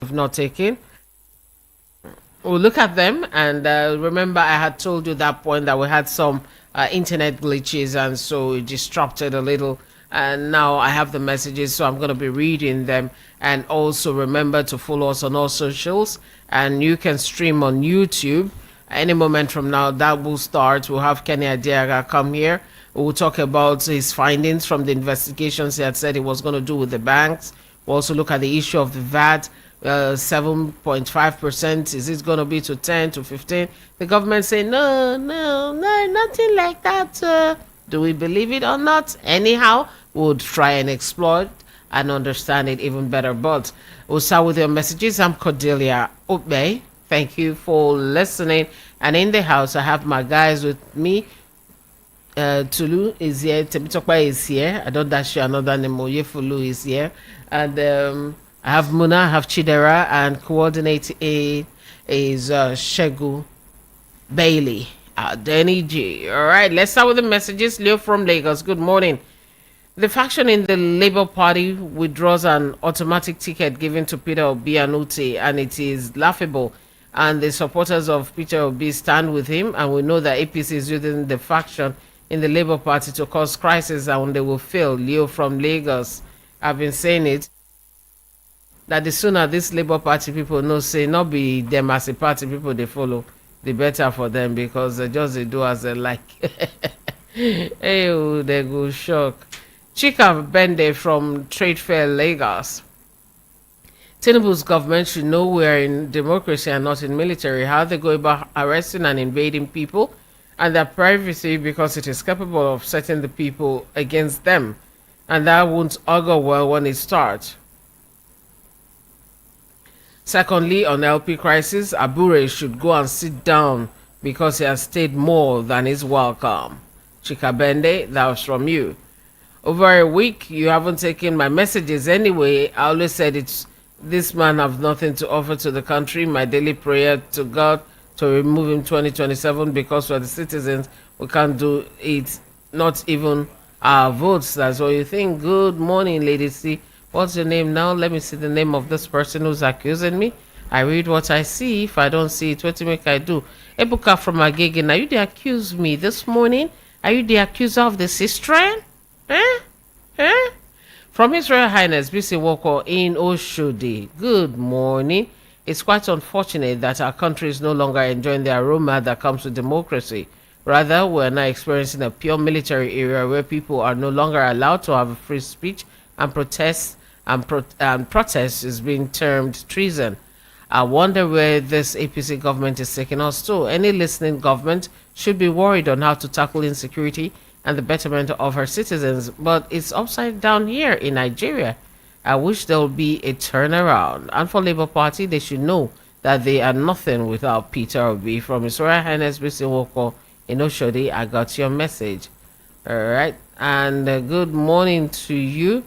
have not taken. We'll look at them and remember I had told you that point that we had some internet glitches and so it disrupted a little, and now I have the messages, so I'm going to be reading them. And also remember to follow us on all socials, and you can stream on YouTube any moment from now. That will start. We'll have Kenny Adiaga come here. We'll talk about his findings from the investigations he had said he was going to do with the banks. We'll also look at the issue of the VAT, 7.5%. Is it going to be to 10 to 15? The government say no, no, no, nothing like that. Do we believe it or not? Anyhow, we'll try and explore it and understand it even better. But we'll start with your messages. I'm Cordelia Obey. Thank you for listening. And in the house, I have my guys with me. Tulu is here. Tebitokwa is here. I don't dash you another name. Oyefulu is here. And I have Muna, I have Chidera, and coordinating is Shegu Bailey. Danny G. All right, let's start with the messages. Leo from Lagos. Good morning. The faction in the Labour Party withdraws an automatic ticket given to Peter Obi and Uti, and it is laughable. And the supporters of Peter Obi stand with him, and we know that APC is using the faction in the Labour Party to cause crisis, and they will fail. Leo from Lagos. I've been saying it, that the sooner this Labour Party people know, say, not be them as a party people they follow, the better for them, because they do as they like. Hey, oh, they go shock. Chika Bende from Trade Fair Lagos. Tinubu's government should know we're in democracy and not in military. How they go about arresting and invading people and their privacy, because it is capable of setting the people against them. And that won't augur well when it starts. Secondly, on LP crisis, Abure should go and sit down because he has stayed more than his welcome. Chikabende, that was from you. Over a week, you haven't taken my messages anyway. I always said it's this man have nothing to offer to the country. My daily prayer to God to remove him 2027, because for the citizens, we can't do it. Not even our votes. That's what you think. Good morning, ladies. See, what's your name now? Let me see the name of this person who's accusing me. I read what I see. If I don't see it, what to make I do? Ebuka from Agege. Are you the accused me this morning? Are you the accuser of the sister? Eh? Eh? From His Royal Highness BC Woko in Oshodi. Good morning. It's quite unfortunate that our country is no longer enjoying the aroma that comes with democracy. Rather, we're now experiencing a pure military era where people are no longer allowed to have a free speech, and protest protest is being termed treason. I wonder where this APC government is taking us to. Any listening government should be worried on how to tackle insecurity and the betterment of her citizens, but it's upside down here in Nigeria. I wish there would be a turnaround. And for Labour Party, they should know that they are nothing without Peter Obi. From His Royal Highness BC Woko in Oshodi, I got your message. All right, and good morning to you.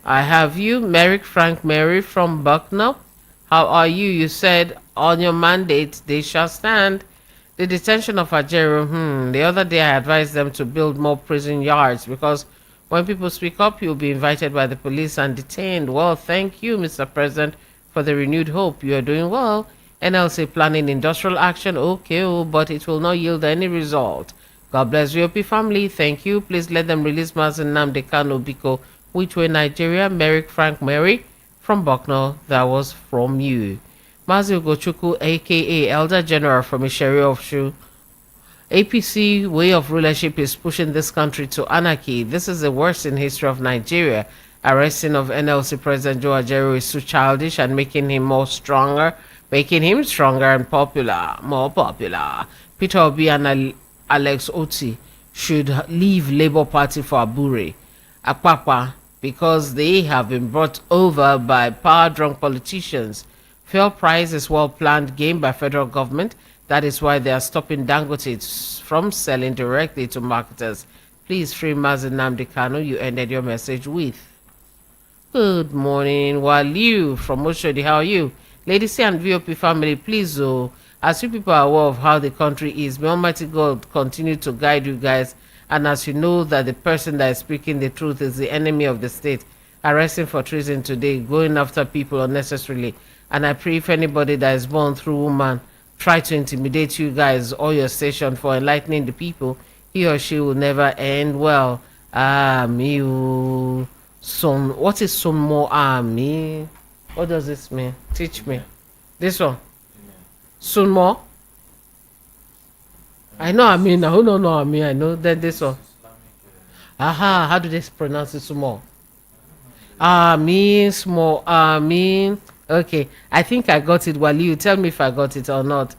I have you, Merrick Frank Mary from Bucknell. How are you? You said on your mandate they shall stand. The detention of Ajero, the other day I advised them to build more prison yards, because when people speak up, you'll be invited by the police and detained. Well, thank you, Mr. President, for the renewed hope. You are doing well. NLC planning industrial action, okay, but it will not yield any result. God bless VOP family. Thank you. Please let them release Mazen Namde Kano Biko. Which way Nigeria? Merrick Frank Mary from Bucknell. That was from you. Mazi Ugochukwu, aka Elder General from Isheri of Shu. APC way of rulership is pushing this country to anarchy. This is the worst in history of Nigeria. Arresting of NLC President Joe Ajaero is too childish and making him stronger and more popular. Peter Obi and Alex Oti should leave Labour Party for Abure, Akpakpa, because they have been brought over by power-drunk politicians. Fuel price is well-planned game by federal government. That is why they are stopping Dangote from selling directly to marketers. Please free Mazen Namde Kano. You ended your message with. Good morning, Waliu from Oshodi. How are you? Ladies and VOP family, please, as you people are aware of how the country is, may Almighty God continue to guide you guys. And as you know that the person that is speaking the truth is the enemy of the state, arresting for treason today, going after people unnecessarily, And I pray if anybody that is born through woman try to intimidate you guys or your station for enlightening the people, he or she will never end well. Ah, me, oh. Son, what is son more? Ah, me. What does this mean? Teach me. This one. Soon more. I know I mean. Who don't know I mean? I know. Then this one. Aha. How do they pronounce it? Small. Ah, mean small. Ah, mean. Okay. I think I got it. Wally, you tell me if I got it or not.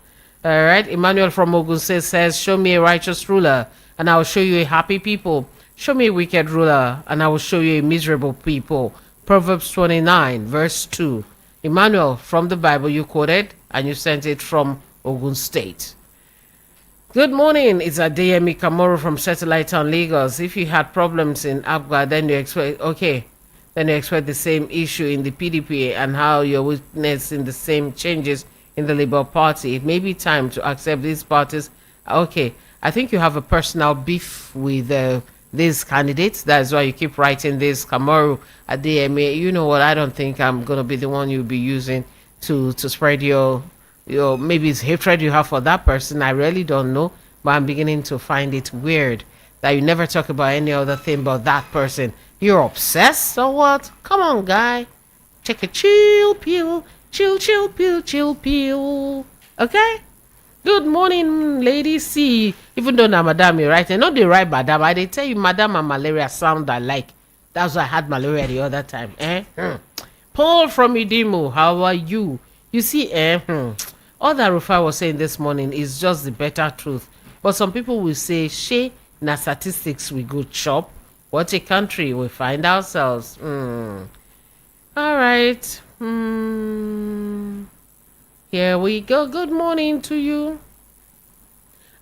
All right. Emmanuel from Ogun State says, "Show me a righteous ruler, and I will show you a happy people. Show me a wicked ruler, and I will show you a miserable people." Proverbs 29, verse 2. Emmanuel, from the Bible you quoted, and you sent it from Ogun State. Good morning. It's Adeyemi Kamoro from Satellite Town, Lagos. If you had problems in Abga, then you expect the same issue in the PDP and how you're witnessing the same changes in the Labour Party. It may be time to accept these parties. Okay, I think you have a personal beef with these candidates. That's why you keep writing this, Kamoro Adeyemi. You know what? I don't think I'm gonna be the one you'll be using to spread your maybe it's hatred you have for that person. I really don't know, but I'm beginning to find it weird that you never talk about any other thing but that person. You're obsessed or what? Come on, guy. Take a chill pill. Chill pill, chill pill. Okay? Good morning, lady C. Even though na madam you right, I know they write madam. I they tell you madam and malaria sound alike. That's why I had malaria the other time. Paul from Idimo, how are you? You see, all that Rufai was saying this morning is just the better truth. But some people will say, "She na statistics we go chop. What a country we find ourselves." All right. Here we go. Good morning to you.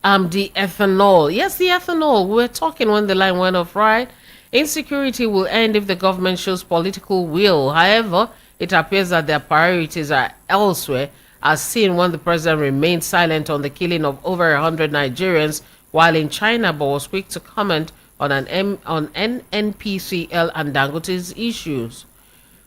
The ethanol. Yes, the ethanol. We were talking when the line went off, right? Insecurity will end if the government shows political will. However, it appears that their priorities are elsewhere, as seen when the president remained silent on the killing of over 100 Nigerians while in China, but was quick to comment on NNPCL and Dangote's issues.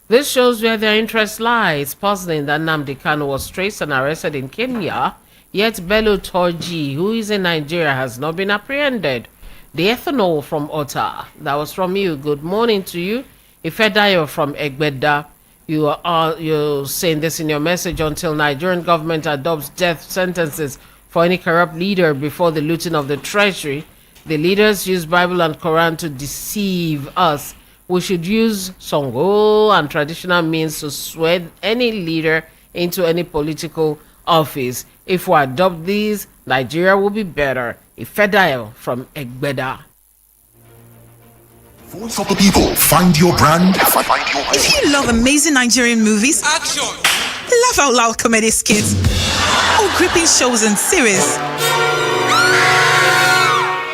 This shows where their interest lies. Puzzling that Nnamdi Kanu was traced and arrested in Kenya, yet Bello Torji, who is in Nigeria, has not been apprehended. The ethanol from Ota, that was from you. Good morning to you. Ifedayo from Egbeda. You're saying this in your message: until Nigerian government adopts death sentences for any corrupt leader before the looting of the treasury. The leaders use Bible and Quran to deceive us. We should use Songo and traditional means to sway any leader into any political office. If we adopt these, Nigeria will be better. Ifedayo from Egbeda. Voice of the people. Find your brand. Find your home. If you love amazing Nigerian movies, Action! laugh out loud comedy skits, or gripping shows and series,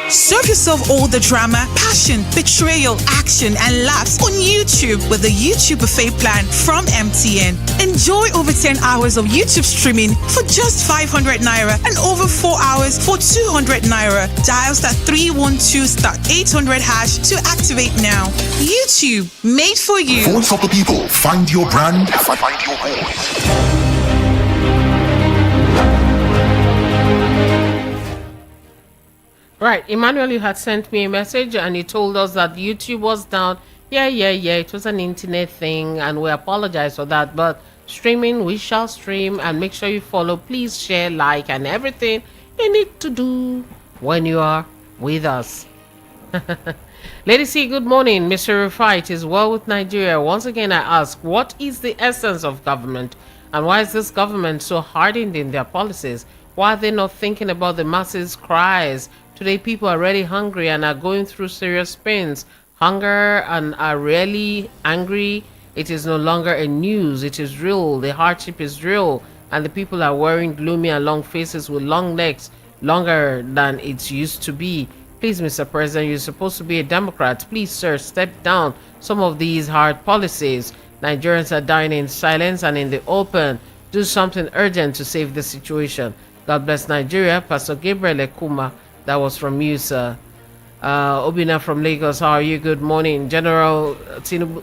serve yourself all the drama, passion, betrayal, action, and laughs on YouTube with the YouTube Buffet plan from MTN. Enjoy over 10 hours of YouTube streaming for just 500 Naira and over 4 hours for 200 Naira. Dial *312*800# to activate now. YouTube, made for you. Voice of the people. Find your brand. Find your home. Right, Emmanuel, you had sent me a message and you told us that YouTube was down. Yeah, it was an internet thing and we apologize for that. But streaming, we shall stream, and make sure you follow. Please share, like, and everything you need to do when you are with us. Lady C, good morning. Mr. Rufai, it is well with Nigeria. Once again, I ask, what is the essence of government? And why is this government so hardened in their policies? Why are they not thinking about the masses' cries? Today, people are really hungry and are going through serious pains. Hunger and are really angry. It is no longer a news. It is real. The hardship is real. And the people are wearing gloomy and long faces with long necks, longer than it used to be. Please, Mr. President, you're supposed to be a Democrat. Please, sir, step down some of these hard policies. Nigerians are dying in silence and in the open. Do something urgent to save the situation. God bless Nigeria. Pastor Gabriel Ekuma. That was from you, sir. Obina from Lagos, how are you? Good morning. General Tinubu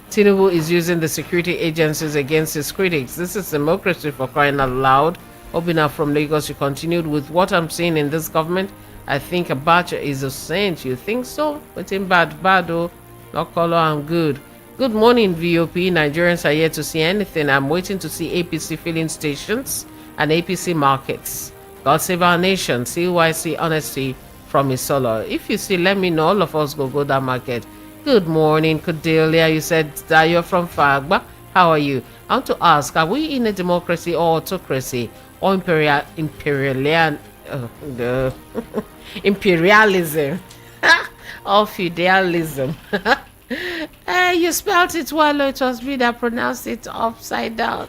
Tinubu is using the security agencies against his critics. This is democracy, for crying out loud. Obina from Lagos, you continued with what I'm seeing in this government. I think Abacha is a saint. You think so? But in bad, oh, not color, I'm good. Good morning, VOP. Nigerians are yet to see anything. I'm waiting to see APC filling stations and APC markets. God save our nation. CYC honesty from Isolo. If you see, let me know. All of us go that market. Good morning, Cordelia. You said that you're from Fagba. How are you? I want to ask, are we in a democracy or autocracy or imperialism or feudalism? You spelled it well. It was me that pronounced it upside down.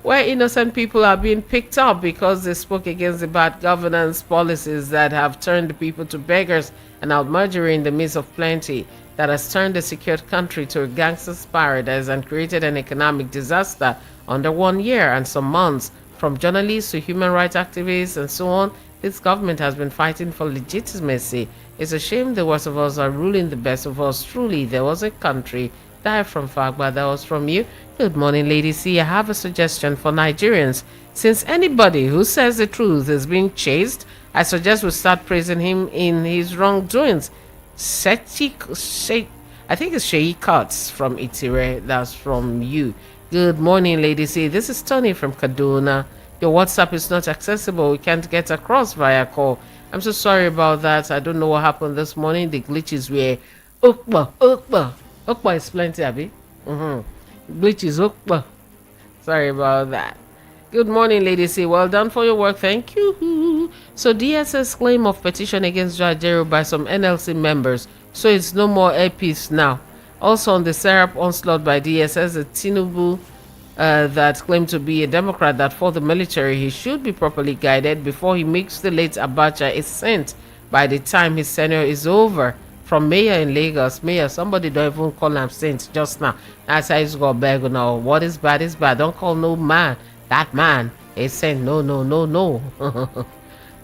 Where innocent people are being picked up because they spoke against the bad governance policies that have turned people to beggars and outmurdery in the midst of plenty, that has turned a secured country to a gangster's paradise and created an economic disaster under 1 year and some months. From journalists to human rights activists and so on, this government has been fighting for legitimacy. It's a shame the worst of us are ruling the best of us. Truly, there was a country that from Fagba, that was from you. Good morning, Lady C. I have a suggestion for Nigerians. Since anybody who says the truth is being chased, I suggest we start praising him in his wrongdoings. I think it's Sheyi Cuts from Itire. That's from you. Good morning, Lady C. This is Tony from Kaduna. Your WhatsApp is not accessible. We can't get across via call. I'm so sorry about that. I don't know what happened this morning. The glitches were Ukba is plenty, Abby. Glitches, Ukba. Sorry about that. Good morning, Lady C. Well done for your work. Thank you. So DSS claim of petition against Jajero by some NLC members. So it's no more APs now. Also on the syrup onslaught by DSS, the Tinubu that claimed to be a Democrat that for the military, he should be properly guided before he makes the late Abacha a saint by the time his tenure is over. From Mayor in Lagos, Mayor, somebody don't even call him saint just now. That's how he's got beg now. What is bad is bad. Don't call no man. That man is saint. No.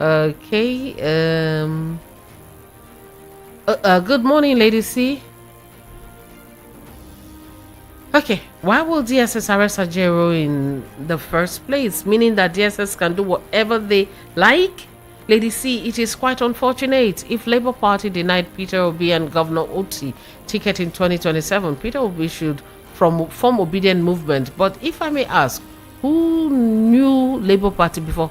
Okay. Good morning, Lady C. Okay, why will DSS arrest Ajero in the first place? Meaning that DSS can do whatever they like? Lady C, it is quite unfortunate. If Labour Party denied Peter Obi and Governor Oti ticket in 2027, Peter Obi should form obedient movement. But if I may ask, who knew Labour Party before?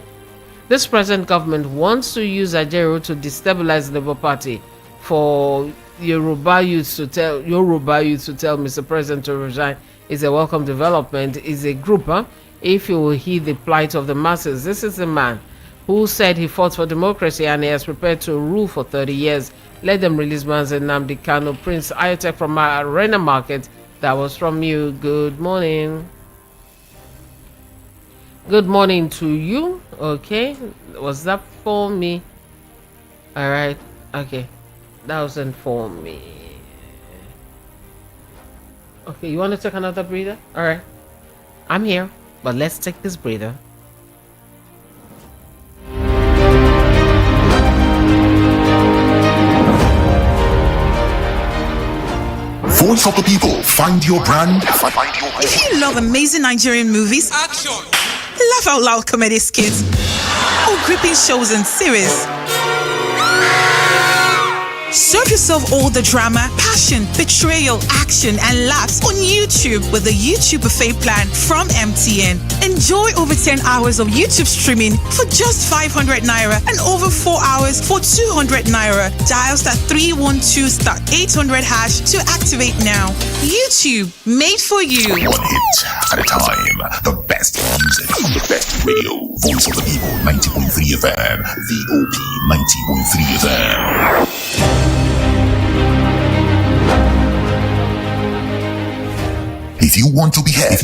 This present government wants to use Ajero to destabilize Labour Party for Yoruba youth to tell Mr. President to resign is a welcome development, is a group, if you will heed the plight of the masses. This is the man who said he fought for democracy and he has prepared to rule for 30 years. Let them release Manze Nnamdi Kanu. Prince Ayotek from our Arena Market. That was from you. Good morning. Good morning to you. Okay. Was that for me? All right. Okay. That wasn't for me. Okay. You want to take another breather? All right. I'm here. But let's take this breather. Voice of the people. Find your brand. Find your home. If you love amazing Nigerian movies, action, laugh out loud comedy skits, or gripping shows and series, serve yourself all the drama, passion, betrayal, action, and laughs on YouTube with the YouTube buffet plan from MTN. Enjoy over 10 hours of YouTube streaming for just 500 Naira and over 4 hours for 200 Naira. Dial *312*800# to activate now. YouTube, made for you. One hit at a time. The best music, the best radio. Voice of the people, 90.3 FM. VOP 90.3 FM. If you want to be heard,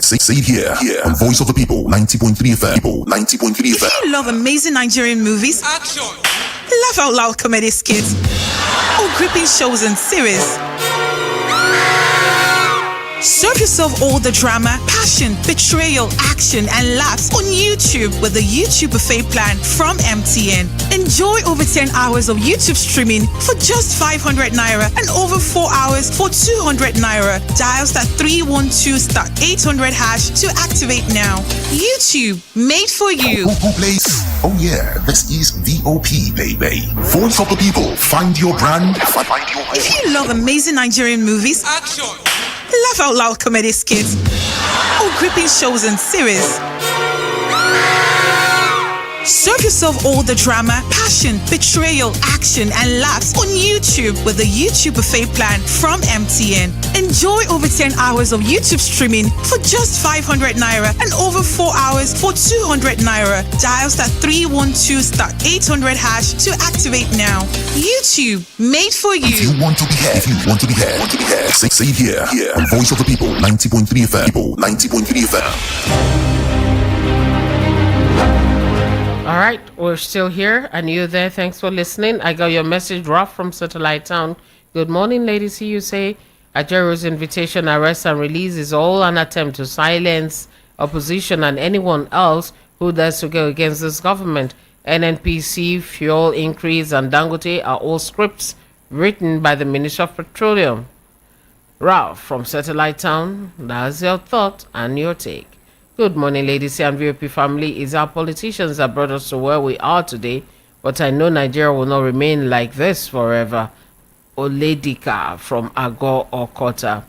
say it here on Voice of the People, 90.3 FM. 90.3 FM. If you love amazing Nigerian movies, action, laugh out loud comedy skits, or gripping shows and series, Serve yourself all the drama, passion, betrayal, action, and laughs on YouTube with the YouTube buffet plan from MTN. Enjoy over 10 hours of YouTube streaming for just 500 naira and over 4 hours for 200 naira. Dial *312*800 hash to activate now. YouTube, made for you. Who plays? Oh yeah, this is VOP, baby. Voice of the people. Find your brand. Find your If you love amazing Nigerian movies, Action! laugh out loud comedy skits, or gripping shows and series, serve yourself all the drama, passion, betrayal, action, and laughs on YouTube with the YouTube buffet plan from MTN. Enjoy over 10 hours of YouTube streaming for just 500 naira and over 4 hours for 200 naira. Dial *312*800 hash to activate now. YouTube, made for If you. you want to be heard, say it here on Voice of the People, 90.3 FM. People, 90.3 FM. All right, we're still here and you're there. Thanks for listening. I got your message, Ralph from Satellite Town. Good morning, ladies. Here you say Ajero's invitation, arrest and release is all an attempt to silence opposition and anyone else who dares to go against this government. NNPC, fuel increase, and Dangote are all scripts written by the Minister of Petroleum. Ralph from Satellite Town, that's your thought and your take. Good morning, ladies and VOP family. It's our politicians that brought us to where we are today, but I know Nigeria will not remain like this forever. Oledika from Agor Okota.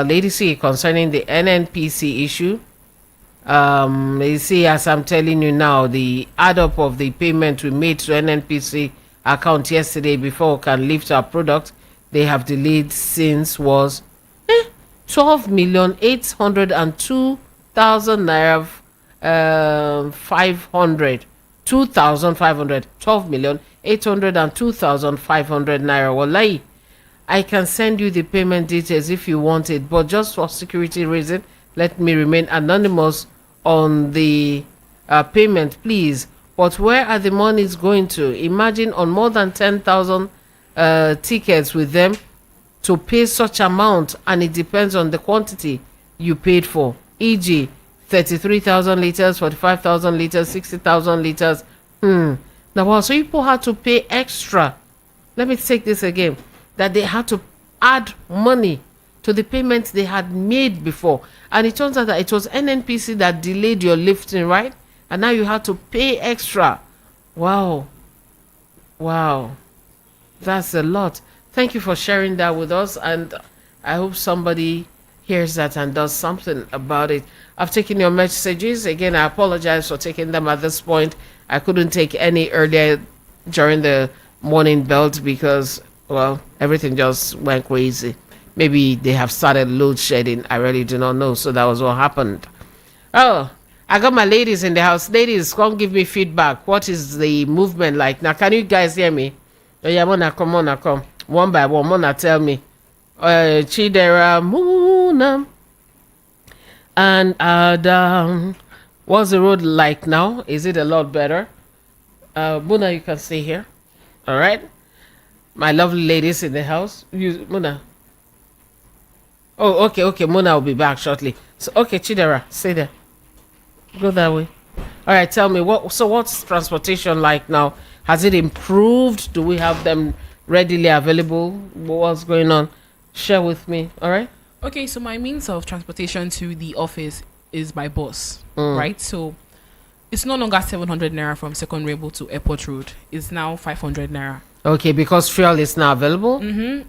Lady C, concerning the NNPC issue, you see, as I'm telling you now, the add up of the payment we made to NNPC account yesterday before we can lift our product, they have delayed since was 12,802,000 naira 500 2,500 12,802,500 naira. Wallahi, I can send you the payment details if you want it, but just for security reason, let me remain anonymous on the payment, please. But where are the monies going to? Imagine on more than 10,000 tickets with them to pay such amount, and it depends on the quantity you paid for, e.g. 33,000 liters, 45,000 liters, 60,000 liters. Now, so people had to pay extra. Let me take this again. That they had to add money to the payments they had made before. And it turns out that it was NNPC that delayed your lifting, right? And now you had to pay extra. Wow. That's a lot. Thank you for sharing that with us. And I hope somebody hears that and does something about it. I've taken your messages. Again, I apologize for taking them at this point. I couldn't take any earlier during the morning belt because, well, everything just went crazy. Maybe they have started load shedding. I really do not know. So that was what happened. Oh, I got my ladies in the house. Ladies, come give me feedback. What is the movement like? Now, can you guys hear me? Oh, yeah, Mona, come. One by one, Mona, tell me. Chidera, Muna, and Adam. What's the road like now? Is it a lot better? Muna, you can stay here. All right. My lovely ladies in the house. Muna. Oh, okay. Muna will be back shortly. So, okay, Chidera, stay there. Go that way. All right, tell me, what's transportation like now? Has it improved? Do we have them readily available? What's going on? Share with me, all right? Okay, so my means of transportation to the office is by bus, right? So it's no longer 700 naira from Second Rainbow to Airport Road. It's now 500 naira. Okay, because fuel is now available?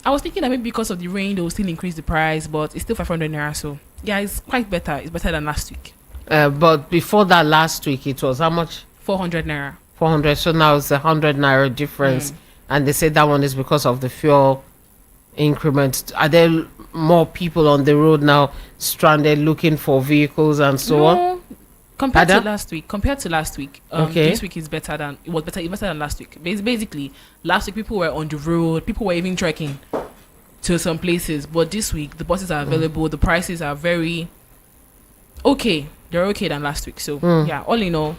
I was thinking that maybe because of the rain, they will still increase the price, but it's still 500 naira. So yeah, it's quite better. It's better than last week. But before that last week, it was how much? 400 naira. 400. So now it's 100 naira difference. And they say that one is because of the fuel increment. Are there more people on the road now stranded looking for vehicles and so on? Compared to last week, Okay. This week is better than last week. Basically, last week people were on the road, people were even trekking to some places, but this week the buses are available. The prices are very okay. They're okay than last week. So yeah, all in all,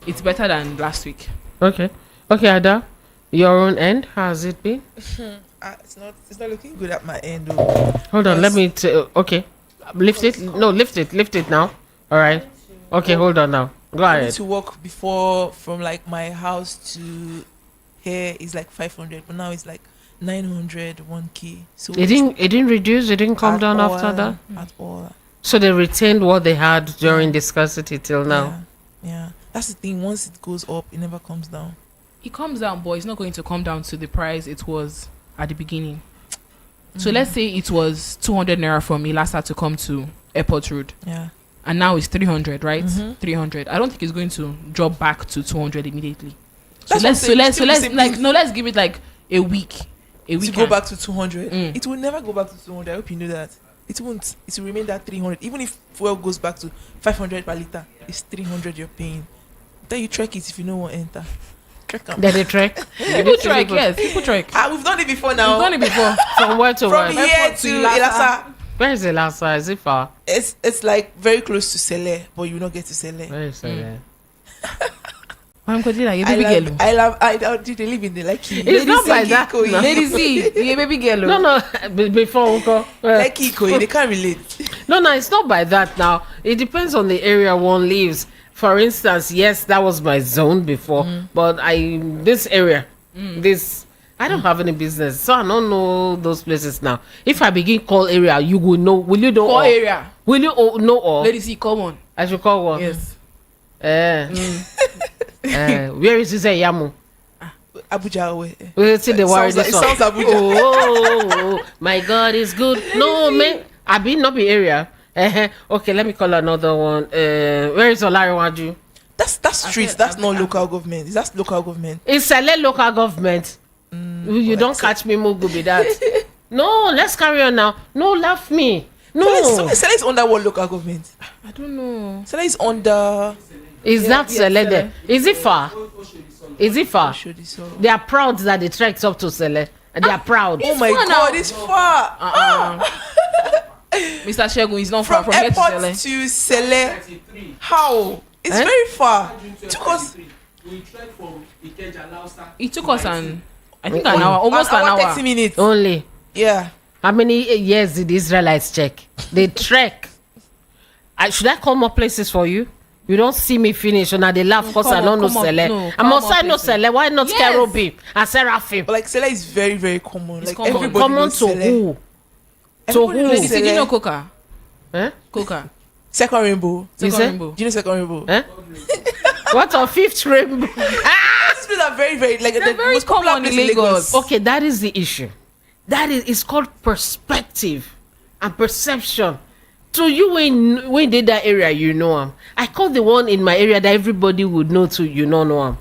it's better than last week. Okay, Ada, your own end, how has it been? It's not looking good at my end though. Hold on, Yes. let me. Okay, lift it. No, lift it now. All right. Okay, hold on now. Go I need ahead. to walk before from like my house to here is like 500, but now it's like 900, 1K. So It didn't reduce. It didn't come at down after all, that. at all. So they retained what they had during the scarcity till now. Yeah, that's the thing. Once it goes up, it never comes down. It comes down, but it's not going to come down to the price it was at the beginning. So let's say it was 200 naira from me last had to come to Airport Road, Yeah. and now it's 300, right? 300. I don't think it's going to drop back to 200 immediately. That's what I'm saying, it's still the same thing. Let's give it like a week. To go and- back to 200, Mm. it will never go back to 200. I hope you know that. It won't. It will remain that 300. Even if fuel goes back to 500 per liter, it's 300 you're paying. Then you track it if you know what enter. Track 'em. Did they trek? People trek, yes. People trek. We've done it before now. We've done it before. From where to From where? here Airport to to Ilasa. Ilasa. Where is the last side? Is it far? It's like very close to Sele, but you not get to Sele. Where is it? I'm going to like a baby girl. I did they live in the Lucky. It's not like that. No. Lady C, you a baby girl. No. Before Uncle. Lucky Ikoyi, they can't relate. No, it's not by that now. It depends on the area one lives. For instance, yes, that was my zone before, but this area, I don't have any business, so I don't know those places now. If I begin call area, you will know. Will you know Call all? area. Will you know all? Lady C, come on. I should call one. Yes. Where is this Yamu? Abuja. We'll see the worry. It sounds Abuja. Oh, my God, is good. No, man, I be not be area. Okay, let me call another one. Where is Olariwaju? That's streets. That's not local government. Is that local government? It's Sele local government. You don't catch me, Mugu, be that. No, let's carry on now. No, laugh me. No. Sele is under what local government? I don't know. Sele is under. Is that Sele there? Is it far? Is it far? They are proud that they trekked up to Sele. They are proud. Oh my far God, now. it's far. Mr. Shegun is not far From from here to airport Sele. to Sele. How? It's very far. Took us It took us an hour, almost an hour. 30 minutes. Only. Yeah. How many years did the Israelites check? They trek. Should I call more places for you? You don't see me finish, and they laugh because I don't know Sele. I must say no Sele. Why not Yes. Cherubim and Seraphim? But like Sele is very, very common. Like common. everybody Common knows to Sele. who? Everybody who? knows Lady C, do you Sele. know Coca? Eh? Coca. Second Rainbow. You Second say? Rainbow. Do you know Second Rainbow? Eh? What a fifth rainbow? These people are very, very like They're the very most popular common in place in Lagos. Lagos. Okay, that is the issue. That is, it's called perspective and perception. So you when did that area, you know him. I call the one in my area that everybody would know too. You don't know him.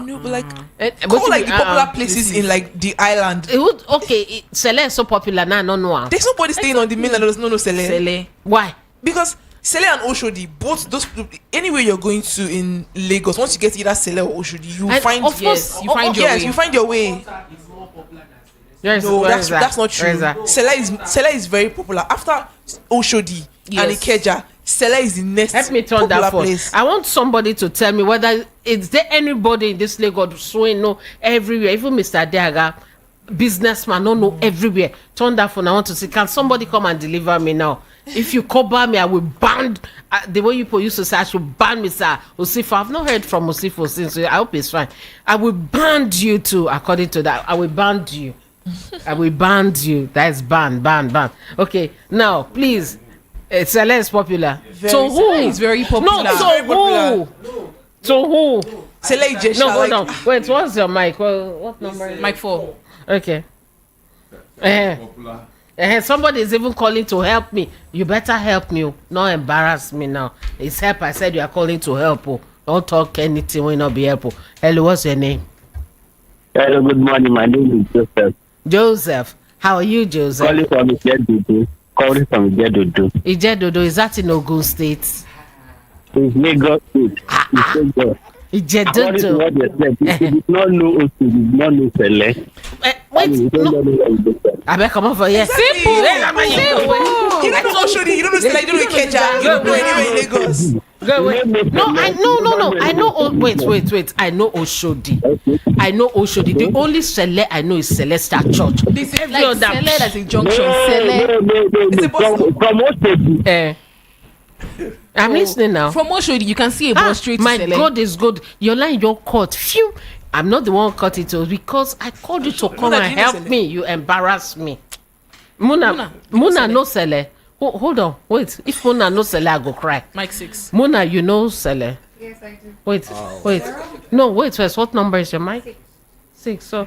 No, but like But call like the popular places in like the island. It would okay. Sele is so popular now. No, no. There's nobody staying on the mainland that does not know Sele. Sele. Why? Because Sele and Oshodi, both those anywhere you're going to in Lagos, once you get either Sele or Oshodi, you And find of course, you find your yes, way. you find your way. Yes, No, where that's is that? that's not Where is true. that? Sele is very popular. After Oshodi and Yes. Ikeja, Sele is the next Help me turn popular that phone. place. I want somebody to tell me whether is there anybody in this Lagos who know everywhere, even Mr. Diaga, businessman, no know everywhere. Turn that phone. I want to see. Can somebody come and deliver me now? If you cover me, I will ban. The way you people used to say, I should ban Mr. Osifo. I've not heard from Osifo since. So I hope it's fine. I will ban you too. According to that, I will ban you. I will ban you. That is ban. Okay, now please. Sele is popular. Very So who? Sele is very popular. No, so Very popular. who? So who? Sele Ijesha, No, hold like, on. Wait, what's your mic? What number? Mike 4. Okay. Somebody is even calling to help me. You better help me. Not embarrass me now. It's help. I said you are calling to help. Don't talk anything will not be helpful. Hello, what's your name? Hello, good morning. My name is Joseph. Joseph. How are you, Joseph? Calling from Ijedodo. Ijedodo, is that in Ogun State? It's Lagos State. It's Lagos. According to Ijedodo. what they said, if you did not know Osu, you did not know Sele. Wait, You don't no. know Osu. I better come over here. Exactly. Simple. You don't know Oshodi, you don't know Sele, you don't know Ikeja, you don't know anywhere in Lagos. Go wait. No, I no. I know. Wait. I know Oshodi. I know Oshodi. The only Sele I know is Celestial Church. This is like Sele as a junction. Sele. From Oshodi. I'm listening now. From Oshodi, you can see a bus straight to My Sele. God is good. Your line, your cut. Phew. I'm not the one who cut it off because I called you to come Muna, and do you know help Sele? me. You embarrass me. Muna no Sele. Hold on. Wait. If Muna no Sele, I go cry. Mike 6. Muna, you know Sele. Yes, I do. Wait. No, wait first. What number is your mic? 6. So,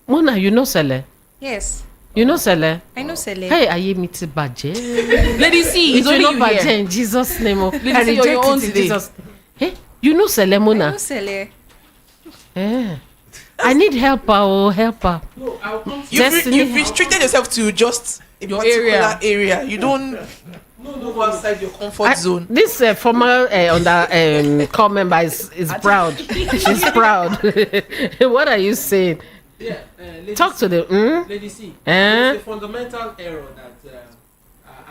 Muna, you know Sele. Yes, You know Sele. I know Sele. Hey, aye mi ti bàjẹ́. Lady C, It it's will only not you bàjẹ́ here. in Jesus' name. Oh. Lady I C, you're reject your own it in today. Jesus' name. Hey, you know Sele I Muna. know Sele. I need helper. Oh, helper. You've restricted yourself to just a Your particular area. You don't move outside your comfort zone. This former call member is proud. She's proud. What are you saying? Yeah, Talk to the. Lady C. Eh? It's a fundamental error that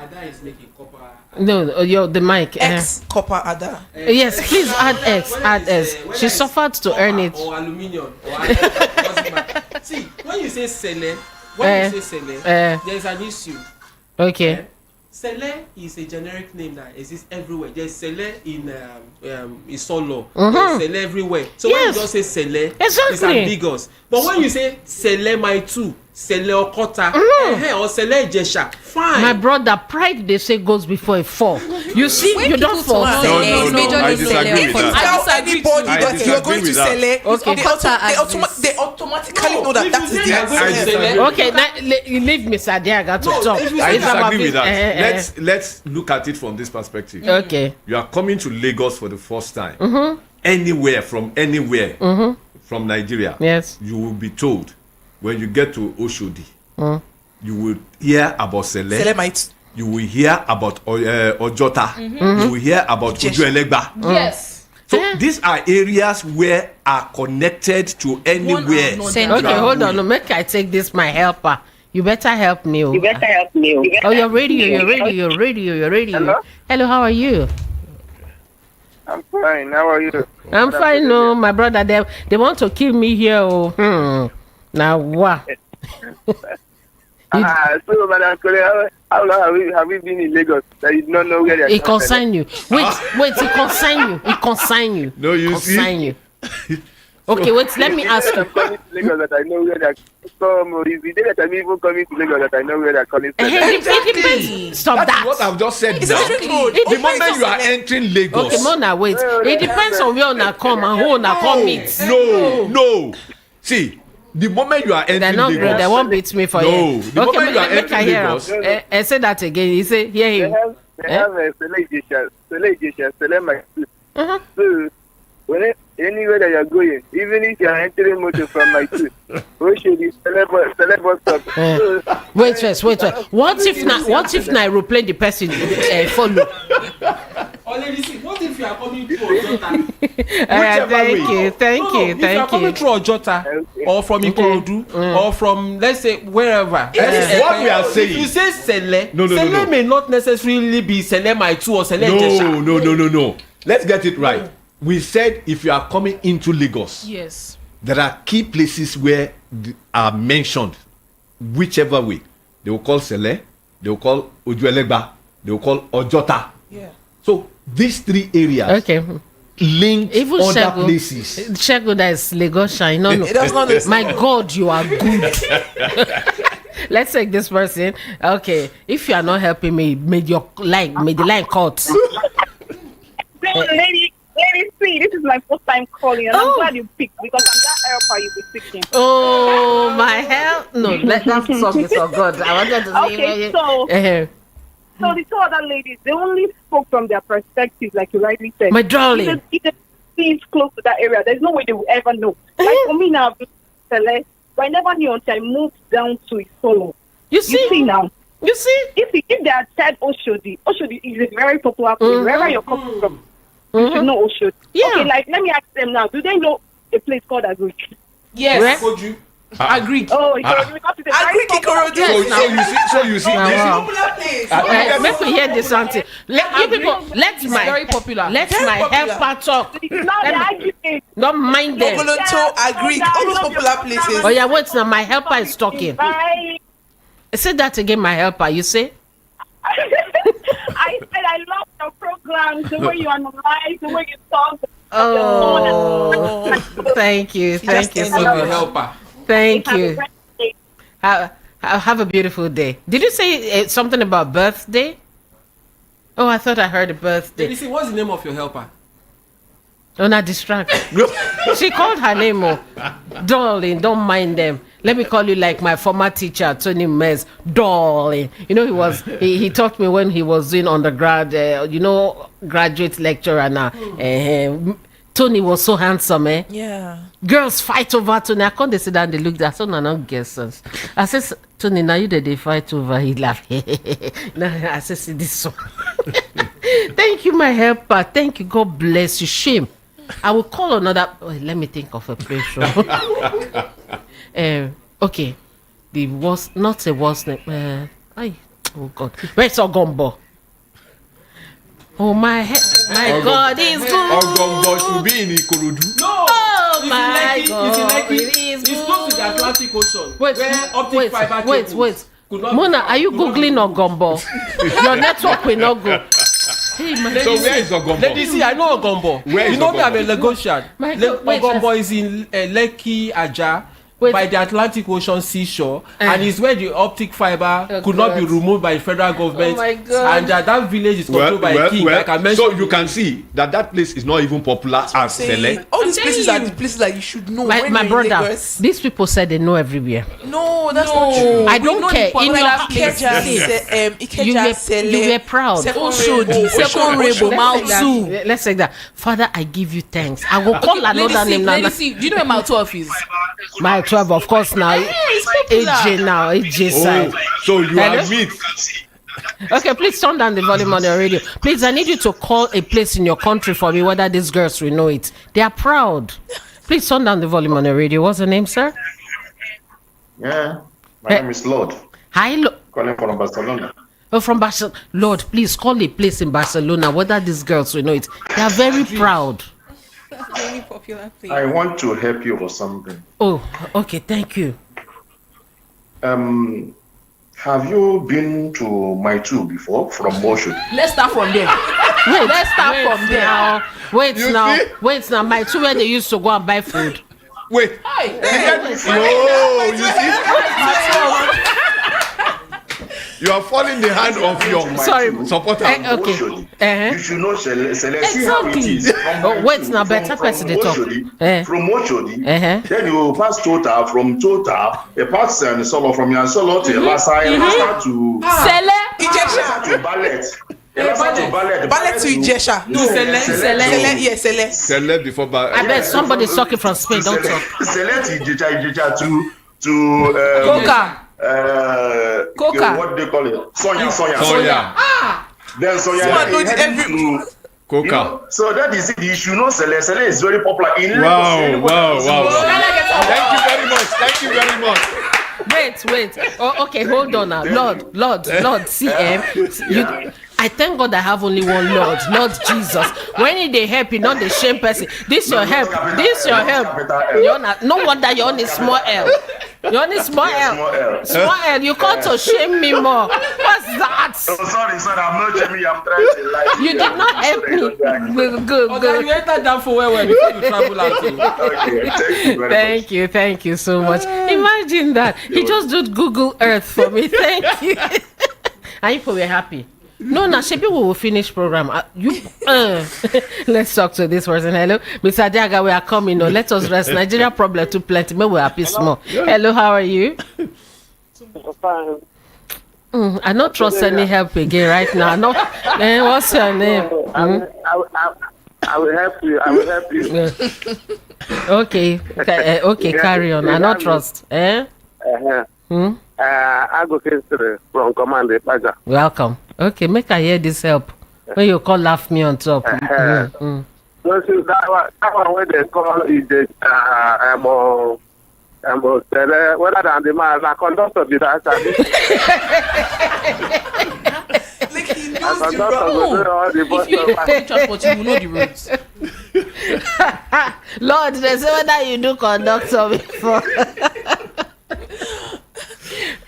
Ada is making. Copper. No, the mic. X copper Ada. Yes, please add X. Add S. She suffered to earn it. Or aluminium. Or iron, doesn't matter. See, when you say Sele, there's an issue. Okay. Sele is a generic name that exists everywhere. There's Sele in Isolo. Mhm. There's Sele everywhere. So when you Yes. just say Sele, it's Exactly. ambiguous. But when you say Sele Maitu, Sele Okota, or Sele Ijesha, fine. My brother, pride they say goes before a fall. You see, When you don't people fall. talk No, Sele, no, it's no, majorly I disagree Sele. with that. Tell disagree anybody I that you're going to disagree with Sele, Okay. they automatically know that if that you is say the you're going to answer. Sele, Okay, now leave me, Sadia. I got to No, talk. if you I say It's about disagree with that. this- Let's look at it from this perspective. Okay. You are coming to Lagos for the first time. Anywhere from Nigeria. Yes. You will be told when you get to Oshodi. You will hear about Sele. Sele might. You will hear about Ojota. You will hear about Ojuelegba. Yes. So these are areas where are connected to anywhere. not Central. Okay, hold on. No, make I take this my helper. You better help me. Oh, help me. oh you're radio. Hello, how are you? I'm fine. How are you? I'm fine. No, my brother, they want to kill me here. Oh, now what? So, Madam Kole, how long have you been in Lagos that you don't know where It consign you. Wait, it consign you. No, you Consign see. you. Okay, wait, let me ask I'm you. coming to Lagos that I know where they're from. It's the day that I'm even coming to Lagos that I know where they're coming from. It depends. Stop That's that. what I've just said It's a now. straight road. The moment you are entering Lagos. Okay, Mona, wait. It depends on where una come and who una come meet. No. See, the moment you are They're entering not Lagos. good. They won't beat me for No, you. the moment you are make I entering hear Lagos. him. Say that again. He say, hear They him. have Sele Ijesha, Sele Maitu. So, anywhere that you're going, even if you're entering motor from Maitu, Oshodi, Sele bus stop. So, Wait first. What if na aeroplane the person follow? Or Lady C, what if you are coming through Ojota? Thank you. If you are coming through Ojota, or from Ikorodu, or from, let's say, wherever. What we are saying. If you say Sele, No. Sele may not necessarily be Sele Maitu or Sele Ijesha. No. Let's get it right. We said if you are coming into Lagos, Yes. there are key places where are mentioned, whichever way. They will call Sele, they will call Ojuelegba, they will call Ojota. Yeah. So these three areas Okay. link Even other Shego. places. Shego, that is Lagosian. No. It does not My God, you are good. Let's take this person. Okay, if you are not helping me, may the line cut. Lady C, this is my first time calling, and I'm glad you picked because I'm that helper you'll be speaking. Oh my hell! No, let that song is so good. I wanted to say. Okay, so the two other ladies, they only spoke from their perspective, like you rightly said. My darling. If they live close to that area, there's no way they will ever know. Like for me now, but I never knew until I moved down to Isolo. You see now. You see? If they had said Oshodi is a very popular place. Wherever you're coming from, you should know Oshodi. Yeah. Okay, like let me ask them now. Do they know a place called Aguchi? Yes. Where? Koju. Agreed. Oh, because it's a very Agric popular Ikorodu. So you see, Wow. Popular place. Make me hear this something. You people, let It's very popular. Let Very my popular. helper talk. It's not the argument. Don't mind them. Ogoloto, Agric, all those popular places. Oh yeah, wait now. My helper is talking. Right. Say that again. My helper. You say? I said I love your programs, the way you analyze, the way you talk. Oh, thank you so The much. helper. Thank Have a you. great day. Have a beautiful day. Did you say something about birthday? Oh, I thought I heard a birthday. Listen, what's the name of your helper? Don't not distract. She called her name. Oh, darling, don't mind them. Let me call you like my former teacher, Tony Mez, darling. You know, he taught me when he was doing undergrad, graduate lecturer now. Tony was so handsome, eh? Yeah. Girls fight over Tony. I can't sit down, they looked at Tony and I don't guess us. I said, Tony, now you did they fight over? He laughed. Now I said, see this one. Thank you, my helper. Thank you. God bless you. Shame. I will call another. Let me think of a place. Okay. The worst, not a worst name. Oh God. Where's Ogombo? Oh my God, is good. Ogombo should be in Ikorodu. No! Oh It's my in Lekki, God, it's in Lekki. it is It's close to the Atlantic Ocean. Wait, where optic fiber wait. cables could not Mona, be- are you could not be- googling Ogombo? Your network will not go. Hey, my So where is Ogombo? Lady, see, I know Ogombo. Where is you know me, I'm a Ogombo? Lagosian. Wait, Ogombo is in Lekki, Aja. Wait. By the Atlantic Ocean seashore, and it's where the optic fiber could not be God. removed by the federal government. Oh my God. And that village is controlled by a king. Like I mentioned, so you can see that place is not even popular as Sele. All these I'm places telling are you. the places that you should know. my when my you're in brother, Lagos. these people said they know everywhere. No, that's not true. I We don't know care. the In popular your places. Ikeja, You were proud. Second Rainbow, Mount Zoo. Let's say that. Father, I give you thanks. I will call another name now. Lady C, do you know where Mount 12 is? My 12, of course, now. AJ now, AJ side. Oh, so you Hello? admit. Okay, please turn down the volume on your radio. Please, I need you to call a place in your country for me, whether these girls will know it. They are proud. Please turn down the volume on your radio. What's the name, sir? Yeah, my Hey. name is Lord, Hi, calling from Barcelona. oh, from Barcelona. Lord, please call a place in Barcelona, whether these girls will know it. They are very proud. Very popular place. I want to help you for something. Oh, okay, thank you. Have you been to my two before from Moshu? Let's start from there. Wait, Let's start from there. now. Wait You now. see? Wait now. My two where they used to go and buy food. Wait. No, you see? You are falling the hand of your Sorry. supporter. Okay. Uh-huh. You should know Sele. See how it Exactly. is. Oh, wait now. Better person they talk. From Moshodi, Uh-huh. then you pass Total. From Total, you pass Solo. From your Solo to Lassa, you start to Sele. Ijesha. to Ballet. Ballet to Ijesha. No, Sele. Yes, Sele. Select before I bet somebody's talking from Spain. Don't talk. Select Ijecha to Coca. Coca. what they call it? Sonya. Soya. Then Sonya. Someone knows head every- to- Coca. So that is it. You should know Sele. Sele is very popular in Wow, Lagos. wow. Thank you very much. Thank you very much. Wait. Oh, okay, hold on now. Lord, CM. I thank God I have only one Lord Jesus. When they help you, not the shame person. This your help. You're not, no wonder you're on a small L. You're on a small L. Small L. You call to shame me more. What's that? Oh, sorry. I'm not shaming you. I'm trying to like. You did not help me. Good. Okay, you enter down for where before you travel out. Okay, thank you very much. Thank you so much. Imagine that. He just did Google Earth for me. Thank you. And you were happy. No, Shebi, we will finish program. Let's talk to this person. Hello, Mr. Diaga, we are coming. No, let us rest. Nigeria problem too plenty. Maybe we're happy small. Hello, how are you? Fine. I don't trust any help again right now. No, what's your name? I will help you. Okay, carry on. I don't trust. I go from command Paja. Welcome. Okay, make I hear this help. When you call laugh me on top. So that one where they call is the Whether than the man, I conductor be that. Like he knows I the conductor road. go do all the bus If you stop. public transport, you will know the roads. Lord, they say whether you do conductor before.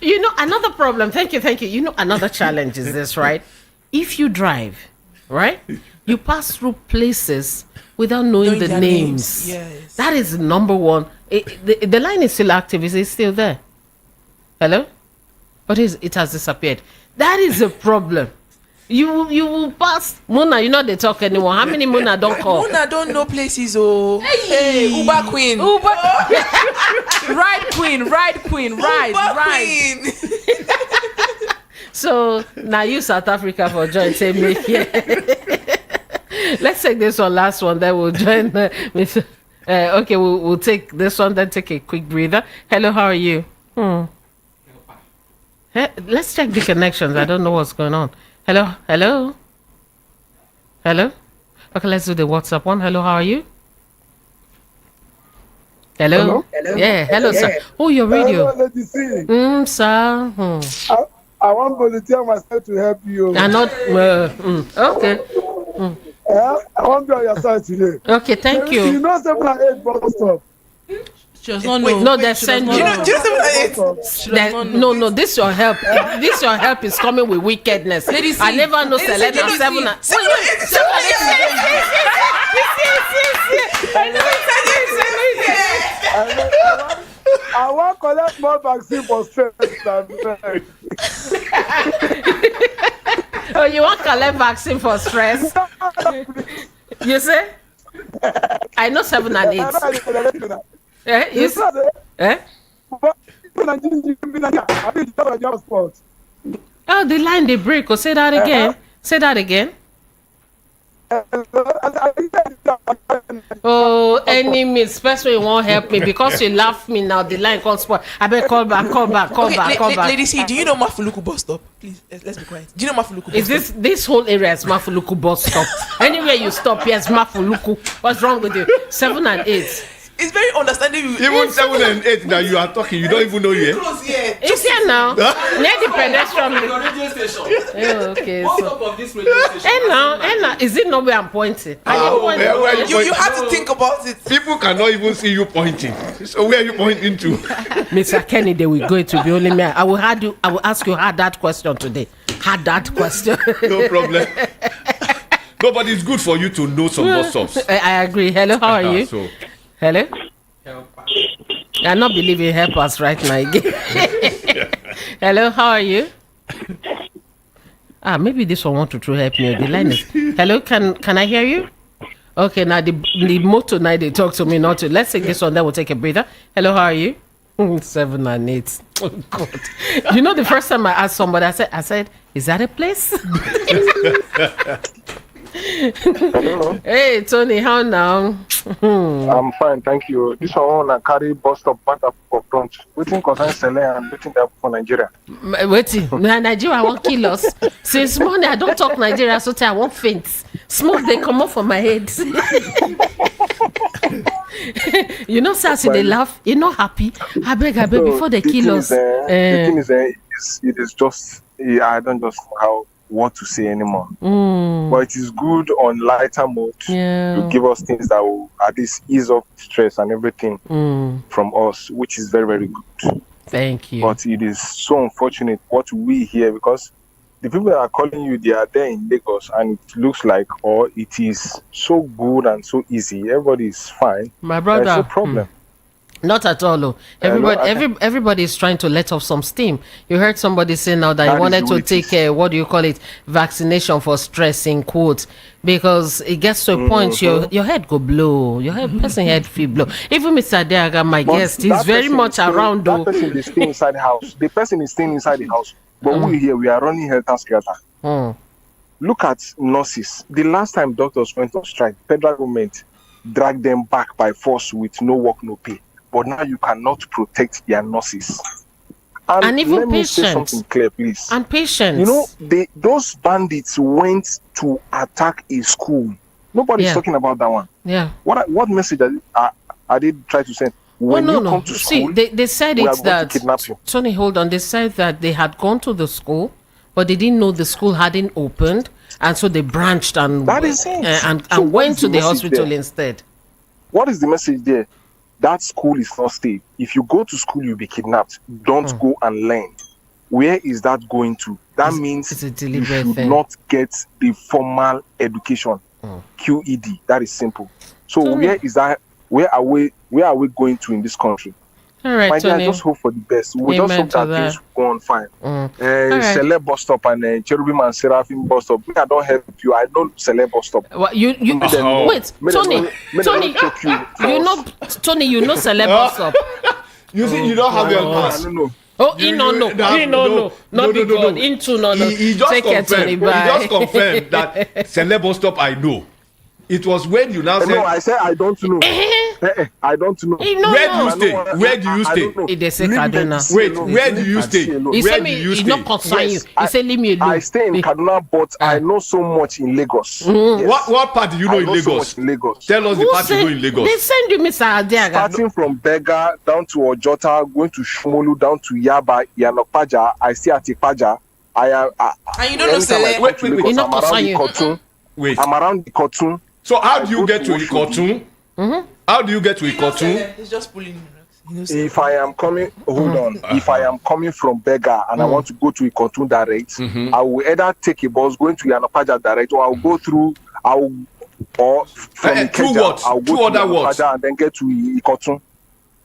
You know, another problem. Thank you. You know, another challenge is this, right? If you drive, right, you pass through places without knowing the their names. Yes. That is number one. The line is still active. Is it still there? Hello? But it has disappeared. That is a problem. You will pass Mona. You know they talk anymore. How many Mona don't call? Mona don't know places. Oh, hey, Uber Queen. Ride queen, ride. Queen. So now you South Africa for join say me here. Let's take this one, last one. Then we'll join with. Okay, we'll take this one. Then take a quick breather. Hello, how are you? Let's check the connections. I don't know what's going on. Hello. Okay, let's do the WhatsApp one. Hello, how are you? Hello. Yeah, hello, sir. Oh, your radio. Sir. I want to volunteer myself to help you. I'm not. Okay. I want to be on your side today. Okay, thank You you. know 7 and 8 bus stop. She does not know. No, they send you. Do you know 7 and 8? She does not know. No, this your help. This your help is coming with wickedness. Ladies, I never know Ladies, Selena ladies, 7 and 7 and 8. I want to collect more vaccine for stress. Oh, you want collect vaccine for stress? You say? I know 7 and 8. You say? Oh, the line they break. Oh, say that again. Say that again. Oh, enemies. First one you won't help me because you laugh me now. The line can't spoil. I better call back. Okay, ladies, do you know Mafuluku bus stop? Please, let's be quiet. Do you know Mafuluku bus Is stop? this whole area is Mafuluku bus stop? Anywhere you stop, yes, Mafuluku. What's wrong with you? 7 and 8. It's very understanding. Even 7 and 8 that you are talking, you don't even know yet. Close here. It's here now. Near the pedestrian. Your radio station. Oh, okay. What's So, up of this radio station? and now, is it not where I'm pointing? I didn't point. where You have to think about it. People cannot even see you pointing. So where are you pointing to? Mr. Kennedy will go to be only me. I will ask you hard that question today. Hard that question. No problem. No, but it's good for you to know some bus stops. I agree. Hello, how are you? So, Hello? I'm not believing help us right now again. Hello, how are you? Maybe this one want to try help me. The line is. Hello, can I hear you? Okay, now the motto now they talk to me not to. Let's take this one, then we'll take a breather. Hello, how are you? 7 and 8. Oh God! You know, the first time I asked somebody, I said, is that a place? Hello. Hey Tony, how now? I'm fine, thank you. This one I carry bus stop back up for front. Waiting concern Sele and waiting there for Nigeria. Waiting. Nigeria won't kill us. Since morning I don't talk Nigeria, so I won't faint. Smoke they come up from my head. You know, Sassy, they laugh. You're not happy. I beg, before they kill us. The thing is, it is just, I don't just know how what to say anymore. But it is good on lighter mode to give us things that will at least ease off stress and everything from us, which is very, very good. Thank you. But it is so unfortunate what we hear, because the people that are calling you, they are there in Lagos, and it looks like, or it is so good and so easy. Everybody is fine. My brother. There's no problem. Not at all. Oh. Everybody is trying to let off some steam. You heard somebody say now that he That wanted is to what it take is. what do you call it, vaccination for stress in quotes, because it gets to a point your head go blow, person head feel blow. Even Mr. Deaga, my But guest, he's that very person much is staying- around though. That person is staying inside the house. The person is staying inside the house. But we here, we are running helter skelter. Look at nurses. The last time doctors went on strike, federal government dragged them back by force with no work, no pay. But now you cannot protect their nurses. And even let me say patients. something clear, please. And patients. You know, those bandits went to attack a school. Nobody's Yeah. talking about that one. Yeah. What message are they trying to send? when no, you no. come to See, school, they said we are it's going that. to kidnap you. Tony, hold on. They said that they had gone to the school, but they didn't know the school hadn't opened, and so they branched and That is it. and So what went is to the the message hospital there? instead. What is the message there? That school is not safe. If you go to school, you'll be kidnapped. Don't go and learn. Where is that going to? That means it's a you deliberate should thing. not get the formal education, QED. That is simple. So where is that? Where are we going to in this country? All right, My dear, Tony. just hope for the best. We just Amen hope to that that. things will go on fine. right. Celeb bus stop and Cherubim and Seraphim bus stop. Me, I don't help you. I know Celeb bus stop. Well, you wait, Tony, you know celeb bus up. You see, you don't have your pass. No. Oh, no, not because into no. He just Take it, Tony. confirmed. He Bye. just confirmed that celeb bus stop I know. It was when you now said. No, I said I don't know. I don't know. Where do you stay? Where do you stay? They say Kaduna. Wait, where do you stay? He said me, he not concern you. He said leave me alone. I stay in Kaduna, but I know so much in Lagos. Yes. What part do you know I in know Lagos? so much in Lagos. Tell us the Who part you know send- in Lagos. They send you, Mr. Adiaga. Starting from Bega down to Ojota, going to Shumolu, down to Yaba, Yanokpaja, I stay at Ipaja. And you don't know anytime I Sele? come to He Lagos, not I'm around concern the you. Kotun. Wait. I'm around the Kotun. So how do you go get to to Ikotun? How do you get to Ikotun? He's just pulling you. He knows If I am coming, hold on. If I am coming from Bega and I want to go to Ikotun direct, I will either take a bus going to Yanopaja direct, or I'll go through. Or from Through Ikeja, what? I'll go Through to other words? Yanopaja and then get to Ikotun.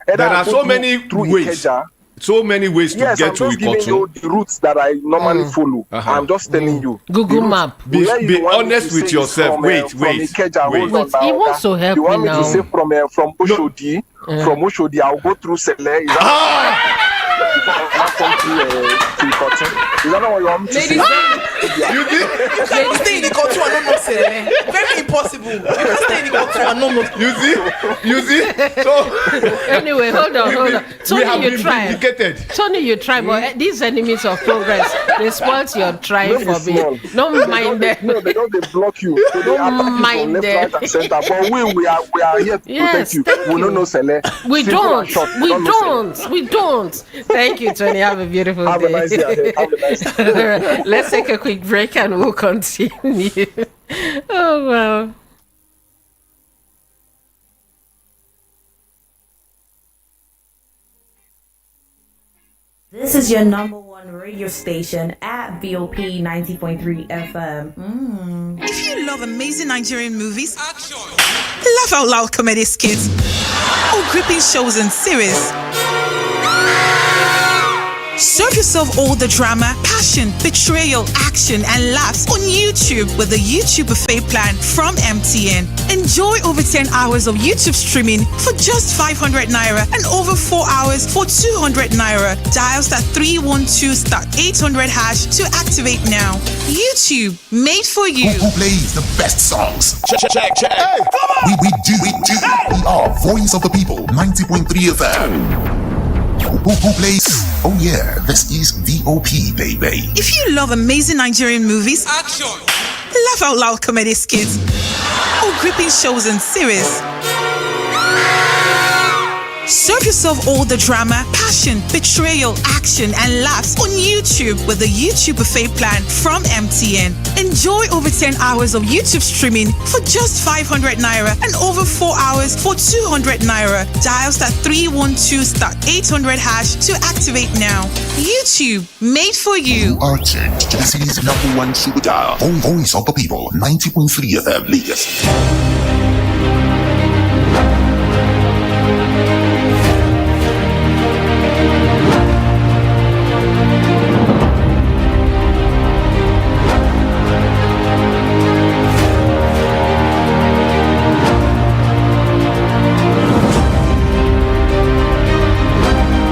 Either There I'll are go so through- many through ways. Ikeja. So many ways to Yes, get I'm to just giving you Ikotun. the routes that I normally follow. I'm just telling you. Google The routes. map. Where you Be want me honest to with say is yourself. From, Wait. From Ikeja, Wait. hold on Wait, he now, wants to help you want me me now. to say from Oshodi? From Oshodi, I'll go through Sele. Is that to Ikotun? Is that not what you want me to say? You did? You cannot stay in the country and not know Sele. Very impossible. You can't stay in the country and not know. You see? So Anyway, hold on. we Tony, have you been try. vindicated. Tony, you try, but these enemies of progress, they spoilt your try No, for it's me. small. Don't mind them. No, they block you. So they attack you mind from left, right, and center. But we are here to Yes, protect you. thank We you. don't know Sele. We Simple don't. and short. We know don't. We don't. Thank you, Tony. Have a beautiful Have a day. nice day ahead. Have a nice day. Let's take a quick break and we'll continue. Oh, wow. This is your number one radio station at VOP 90.3 FM. If you love amazing Nigerian movies, laugh out loud comedy skits, or gripping shows and series, serve yourself all the drama, passion, betrayal, action, and laughs on YouTube with the YouTube buffet plan from MTN. Enjoy over 10 hours of YouTube streaming for just 500 naira and over 4 hours for 200 naira. Dial *312*800# to activate now. YouTube, made for you. Who plays the best songs? Check. Hey, we do. We are Voice of the People, 90.3 FM. Who plays? Oh yeah, this is VOP, baby. If you love amazing Nigerian movies, laugh out loud comedy skits, or gripping shows and series, serve yourself all the drama, passion, betrayal, action, and laughs on YouTube with the YouTube buffet plan from MTN. Enjoy over 10 hours of YouTube streaming for just 500 naira and over 4 hours for 200 naira. Dial *312*800# to activate now. YouTube, made for you. You are tuned to the city's #1 super dial. Voice of the People, 90.3 FM, Lagos.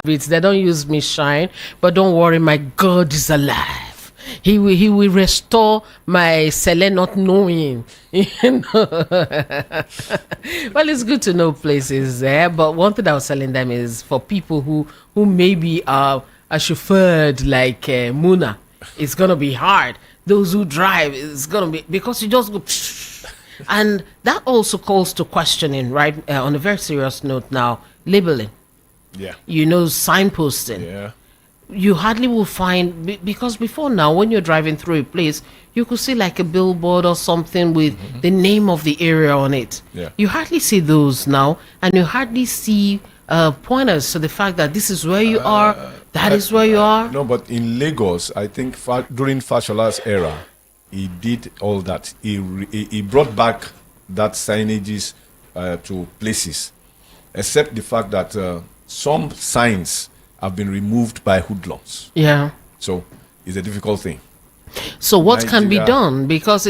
They don't use me shine, but don't worry, my God is alive. He will restore my Sele not knowing. You know? Well, it's good to know places there, but one thing I was telling them is for people who maybe are chauffeured like Muna, it's gonna be hard. Those who drive, it's gonna be because you just go. And that also calls to questioning, right? On a very serious note now, labeling. Yeah. Signposting. Yeah. You hardly will find, because before now, when you're driving through a place, you could see like a billboard or something with the name of the area on it. Yeah. You hardly see those now, and you hardly see pointers to the fact that this is where you are, that is where you are. No, but in Lagos, I think during Fashola's era, he did all that. He brought back that signages to places, except the fact that some signs have been removed by hoodlums. Yeah. So it's a difficult thing. So what can be Nigeria- done? Because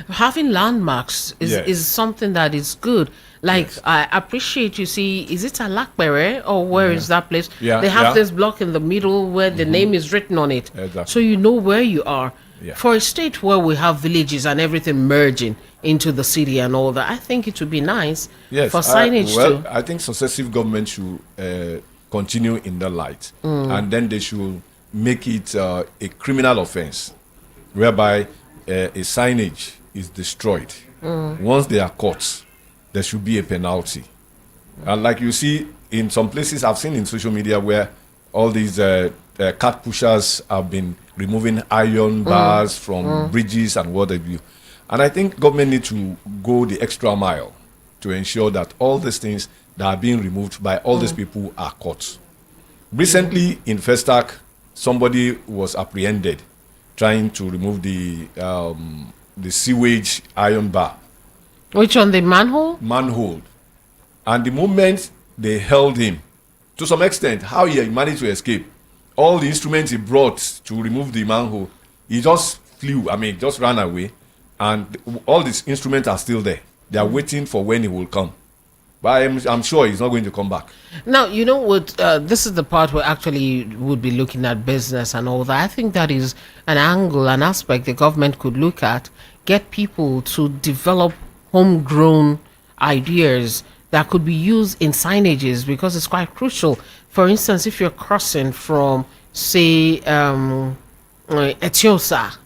having landmarks is something that is good. Like, I appreciate, you see, is it Alakbere or where is that place? Yeah, They have yeah. this block in the middle where the name is written on it. Exactly. So you know where you are. Yeah. For a state where we have villages and everything merging into the city and all that, I think it would be nice Yes, for signage well, too. I think successive governments should continue in that light, and then they should make it a criminal offense, whereby a signage is destroyed. Once they are caught, there should be a penalty. And like you see in some places, I've seen in social media where all these cart pushers have been removing iron bars from bridges and what have you. And I think government need to go the extra mile to ensure that all these things that are being removed by all these people are caught. Recently in Festac, somebody was apprehended trying to remove the sewage iron bar. Which on the manhole? Manhole. And the moment they held him, to some extent, how he managed to escape, all the instruments he brought to remove the manhole, he just flew, just ran away. And all these instruments are still there. They are waiting for when he will come. But I'm sure he's not going to come back. Now, you know what, this is the part where actually would be looking at business and all that. I think that is an angle, an aspect the government could look at, get people to develop homegrown ideas that could be used in signages, because it's quite crucial. For instance, if you're crossing from, say, Etiosa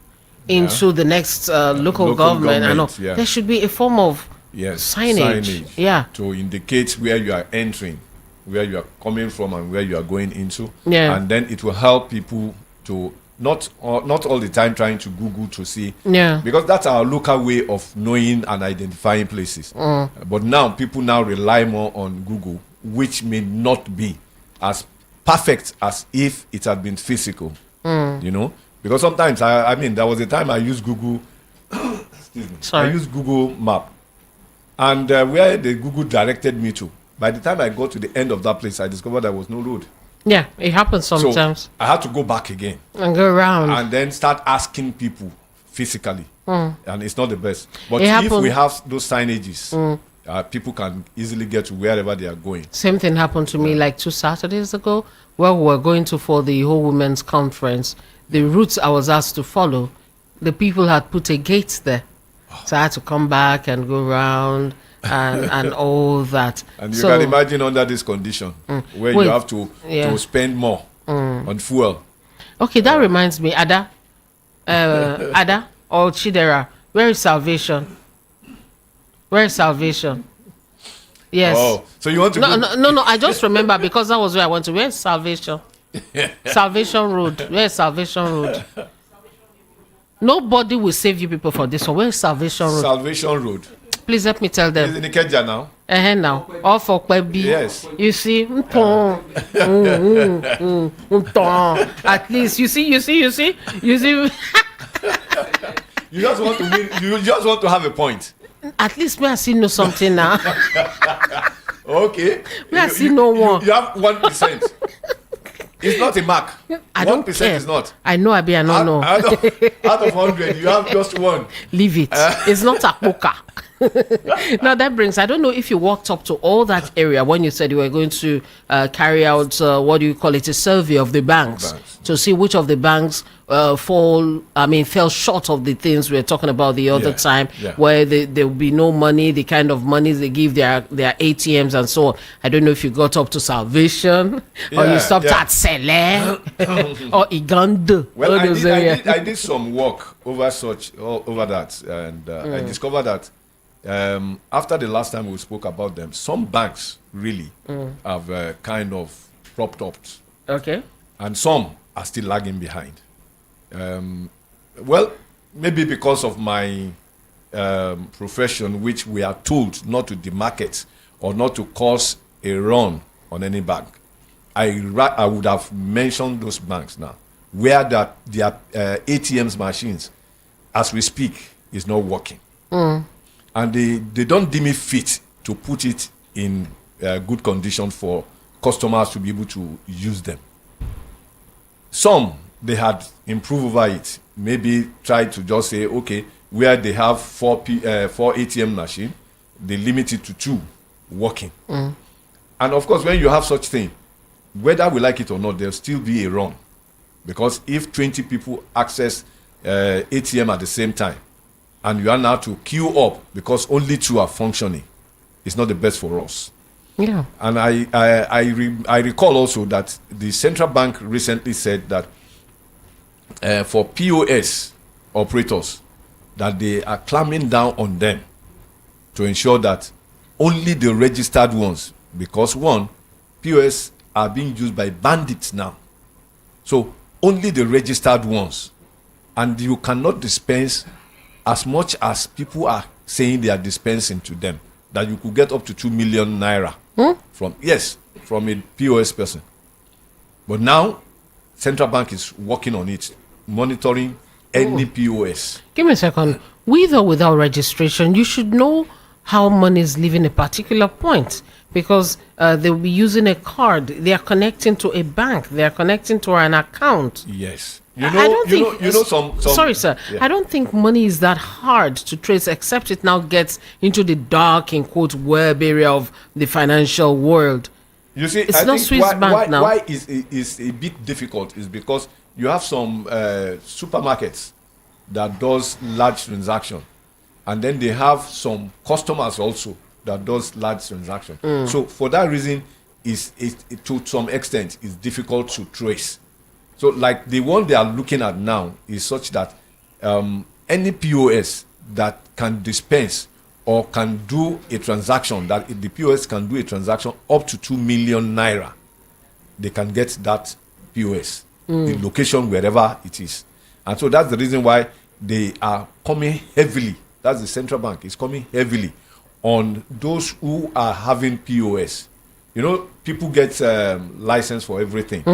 into the next local government, I know, there should be a form of signage. Yeah. To indicate where you are entering, where you are coming from, and where you are going into. Yeah. And then it will help people to not all the time trying to Google to see. Yeah. Because that's our local way of knowing and identifying places. But now people now rely more on Google, which may not be as perfect as if it had been physical. You know? Because sometimes there was a time I used Google excuse me. Sorry. I used Google Map. And where the Google directed me to, by the time I got to the end of that place, I discovered there was no road. Yeah, it happens sometimes. So I had to go back again. And go around. And then start asking people physically. And it's not the best. But It if happened- we have those signages, people can easily get to wherever they are going. Same thing happened to me like 2 Saturdays ago, where we were going to for the whole women's conference. The routes I was asked to follow, the people had put a gate there. So I had to come back and go around and all that. And you can imagine under this condition, where you have to spend more on fuel. Okay, that reminds me, Ada or Chidera, where is salvation? Where is salvation? Yes. Oh, so you want to No, I just remember because that was where I went to. Where is salvation? Salvation Road. Where is Salvation Road? Nobody will save you people for this one. Where is Salvation Road? Salvation Road. Please help me tell them. Is in Ikeja now? Now. All for Kwebi. Yes. You see? At least, you see? You just want to win. You just want to have a point. At least me I see know something now. Okay. Me I see no one. You have 1%. It's not a mark. I don't 1% care. is not. I know I don't know. Out of 100, you have just one. Leave it. It's not a poker. Now that brings, I don't know if you walked up to all that area when you said you were going to carry out, what do you call it, a survey of the banks to see which of the banks fell short of the things we were talking about the other time, where there will be no money, the kind of money they give their ATMs and so on. I don't know if you got up to Salvation or you stopped at Sele or Igando. Well, I did some work over that, and I discovered that after the last time we spoke about them, some banks really have kind of propped up. Okay. And some are still lagging behind. Well, maybe because of my profession, which we are told not to demarket or not to cause a run on any bank. I would have mentioned those banks now, where their ATMs machines, as we speak, is not working. And they don't deem it fit to put it in good condition for customers to be able to use them. Some, they had improved over it. Maybe try to just say, okay, where they have four ATM machine, they limit it to 2 working. And of course, when you have such thing, whether we like it or not, there'll still be a run. Because if 20 people access ATM at the same time, and you are now to queue up because only 2 are functioning, it's not the best for us. Yeah. And I recall also that the central bank recently said that for POS operators, that they are clamping down on them to ensure that only the registered ones, because one, POS are being used by bandits now. So only the registered ones. And you cannot dispense as much as people are saying they are dispensing to them, that you could get up to 2 million naira from a POS person. But now, central bank is working on it, monitoring any POS. Give me a second. With or without registration, you should know how money is leaving a particular point, because they'll be using a card. They are connecting to a bank. They are connecting to an account. Yes. Sorry, sir. Yeah. I don't think money is that hard to trace, except it now gets into the dark, in quote, web area of the financial world. You see, it's I not think Swiss bank now. why is a bit difficult is because you have some supermarkets that does large transaction, and then they have some customers also that does large transaction. So for that reason, it to some extent is difficult to trace. So like the one they are looking at now is such that any POS that can dispense or can do a transaction, that the POS can do a transaction up to 2 million naira, they can get that POS, the location wherever it is. And so that's the reason why they are coming heavily, that's the central bank, is coming heavily on those who are having POS. You know, people get license for everything.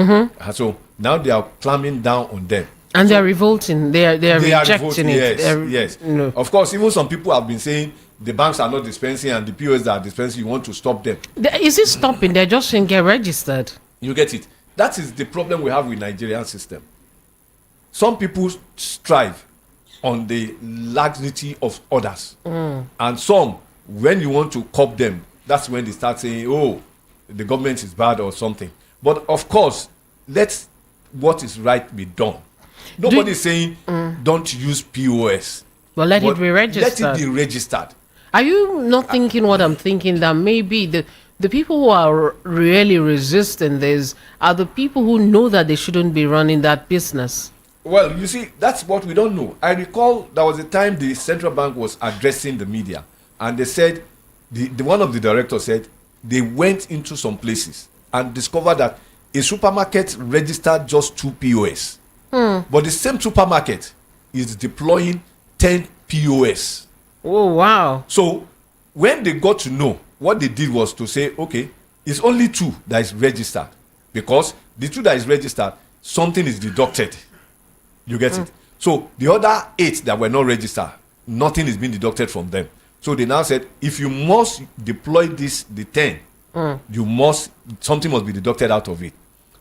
So now they are clamping down on them. And they are revolting. They are rejecting it. Yes. No. Of course, even some people have been saying the banks are not dispensing and the POS that are dispensing, you want to stop them. Is it stopping? They're just saying get registered. You get it. That is the problem we have with Nigerian system. Some people strive on the laxity of others. And some, when you want to curb them, that's when they start saying, oh, the government is bad or something. But of course, let what is right be done. Nobody is saying don't use POS. But let it be registered. Let it be registered. Are you not thinking what I'm thinking, that maybe the people who are really resisting this are the people who know that they shouldn't be running that business? Well, you see, that's what we don't know. I recall there was a time the central bank was addressing the media, and they said, the one of the directors said, they went into some places and discovered that a supermarket registered just 2 POS. But the same supermarket is deploying 10 POS. Oh, wow. So when they got to know, what they did was to say, okay, it's only 2 that is registered. Because the 2 that is registered, something is deducted. You get it? So the other 8 that were not registered, nothing is being deducted from them. So they now said, if you must deploy the 10, something must be deducted out of it.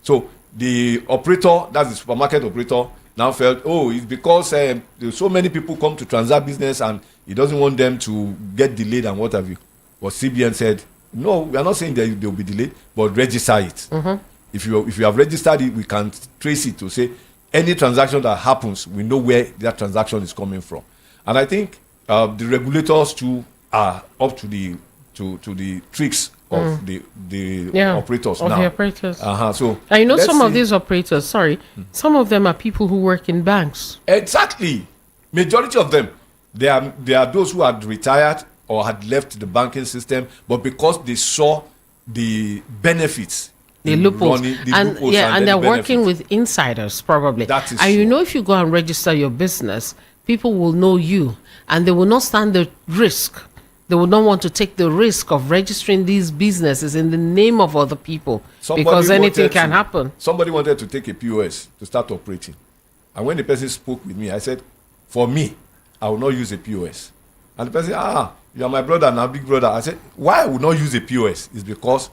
So the operator, that's the supermarket operator, now felt, oh, it's because so many people come to transact business and he doesn't want them to get delayed and what have you. But CBN said, no, we are not saying that they'll be delayed, but register it. If you have registered it, we can trace it to say any transaction that happens, we know where that transaction is coming from. And I think the regulators too are up to the tricks of the operators now. The operators. So I know some of these operators, some of them are people who work in banks. Exactly. Majority of them, they are those who are retired or had left the banking system, but because they saw the benefits, the loopholes, and they're working with insiders probably. That is and sure. You know, if you go and register your business, people will know you, and they will not stand the risk. They will not want to take the risk of registering these businesses in the name of other people, because anything can happen. Somebody wanted to take a POS to start operating, and when the person spoke with me, I said, for me, I will not use a POS. And the person said, you are my brother now, big brother. I said, why I will not use a POS is because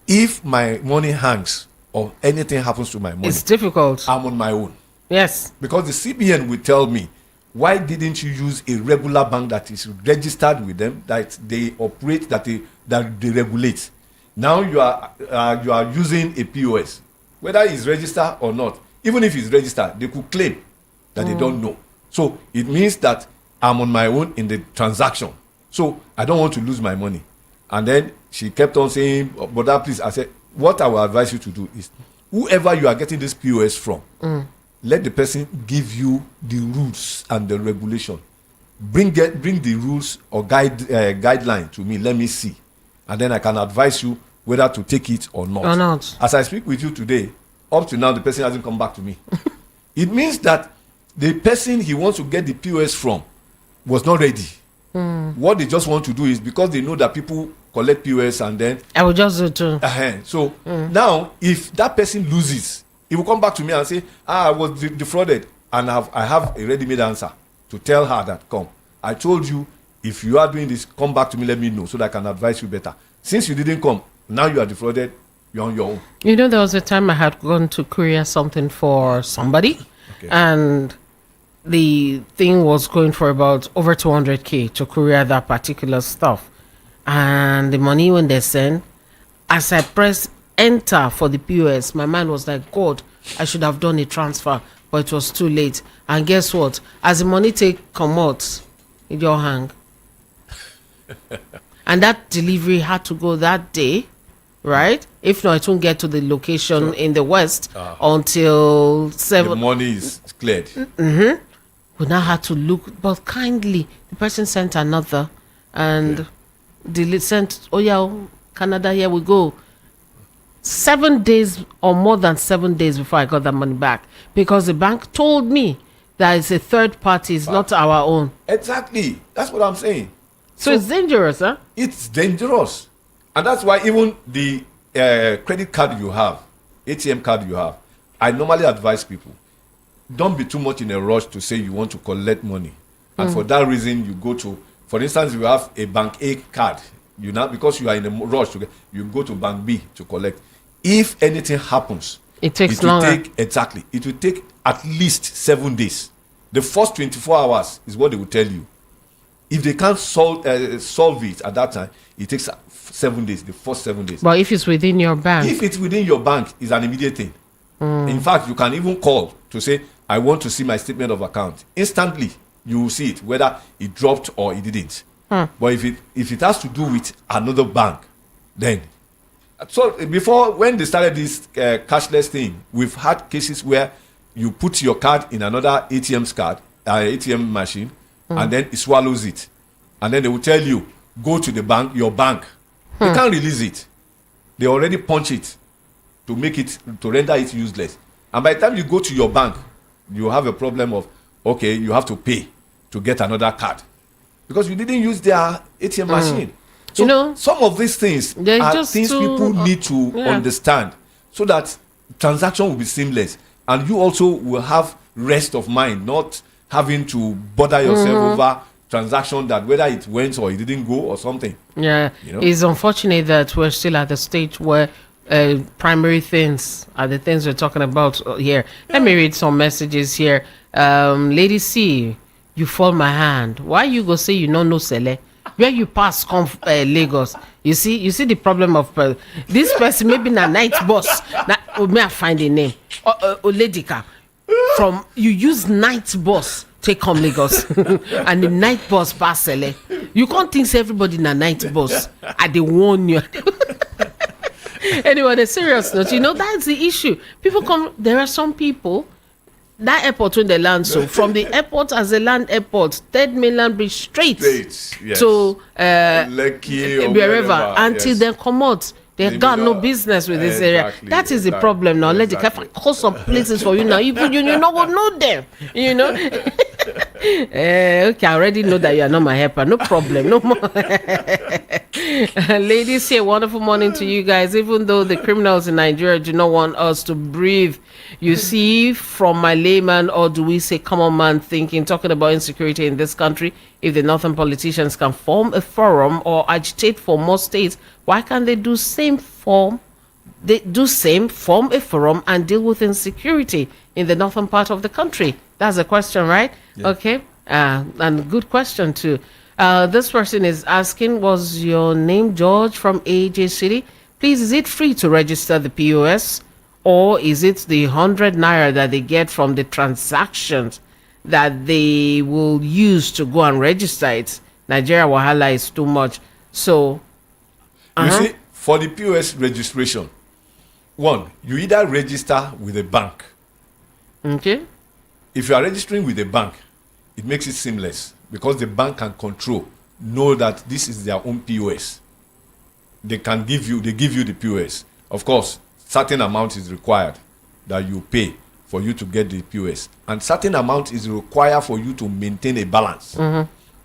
if my money hangs or anything happens to my money, it's difficult. I'm on my own. Yes. Because the CBN will tell me, why didn't you use a regular bank that is registered with them, that they operate, that they regulate? Now you are using a POS, whether it's registered or not. Even if it's registered, they could claim that they don't know. So it means that I'm on my own in the transaction. So I don't want to lose my money. And then she kept on saying, brother, please. I said, what I will advise you to do is, whoever you are getting this POS from, let the person give you the rules and the regulation. Bring the rules or guideline to me. Let me see, and then I can advise you whether to take it or not. As I speak with you today, up to now, the person hasn't come back to me. It means that the person he wants to get the POS from was not ready. What they just want to do is, because they know that people collect POS and then I will just do too. So now, if that person loses, he will come back to me and say, I was defrauded, and I have a ready-made answer to tell her that, come, I told you, if you are doing this, come back to me, let me know, so that I can advise you better. Since you didn't come, now you are defrauded, you're on your own. You know, there was a time I had gone to courier something for somebody, and the thing was going for about over 200K to courier that particular stuff. And the money when they send, as I press enter for the POS, my mind was like, God, I should have done a transfer, but it was too late. And guess what? As the money come out, it your hang. And that delivery had to go that day, right? If not, it won't get to the location in the West until 7. The money is cleared. We now had to look, but kindly, the person sent another, and sent, Canada, here we go. 7 days or more than 7 days before I got that money back, because the bank told me that it's a third party, it's not our own. Exactly. That's what I'm saying. So it's dangerous, huh? It's dangerous. And that's why even the credit card you have, ATM card you have, I normally advise people, don't be too much in a rush to say you want to collect money. And for that reason, you go to, for instance, you have a bank A card, because you are in a rush to get, you go to bank B to collect. If anything happens, it takes longer. It will take at least 7 days. The first 24 hours is what they will tell you. If they can't solve it at that time, it takes 7 days, the first 7 days. But if it's within your bank? If it's within your bank, it's an immediate thing. In fact, you can even call to say, I want to see my statement of account. Instantly, you will see it, whether it dropped or it didn't. But if it has to do with another bank, then. So before, when they started this cashless thing, we've had cases where you put your card in another ATM machine, and then it swallows it. And then they will tell you, go to the bank, your bank. They can't release it. They already punch it to render it useless. And by the time you go to your bank, you have a problem of, you have to pay to get another card, because you didn't use their ATM machine. So some of these things are things people need to understand, so that transaction will be seamless, and you also will have rest of mind, not having to bother yourself over transaction that whether it went or it didn't go or something. It's unfortunate that we're still at the stage where primary things are the things we're talking about here. Let me read some messages here. Lady C, you fall my hand. Why you go say you don't know Sele? Where you pass Lagos, you see the problem of this person. Maybe na night bus. May I find a name? Oledika. From you use night bus take come Lagos, and the night bus pass Sele. You can't think say everybody na night bus. I dey warn you. Anyway, the serious note, that's the issue. People come. There are some people. that airport when they land, so from the airport as a land airport, third mainland bridge straight yes. to Lekki or wherever until yes. they come out. They got no business with this area. That is the problem now. Let the careful call some places for you now. Even you not gonna know them. You know. Okay, I already know that you are not my helper. No problem. No more. Ladies, say wonderful morning to you guys. Even though the criminals in Nigeria do not want us to breathe, you see, from my layman, or do we say common man thinking, talking about insecurity in this country, if the northern politicians can form a forum or agitate for more states, why can't they do form a forum and deal with insecurity in the northern part of the country? That's a question, right? Yeah. Okay. And good question too. This person is asking, was your name George from AJ City? Please, is it free to register the POS, or is it the 100 naira that they get from the transactions that they will use to go and register it? Nigeria wahala is too much. So you see, for the POS registration, one, you either register with a bank. Okay. If you are registering with a bank, it makes it seamless because the bank can know that this is their own POS. They give you the POS. Of course, certain amount is required that you pay for you to get the POS, and certain amount is required for you to maintain a balance.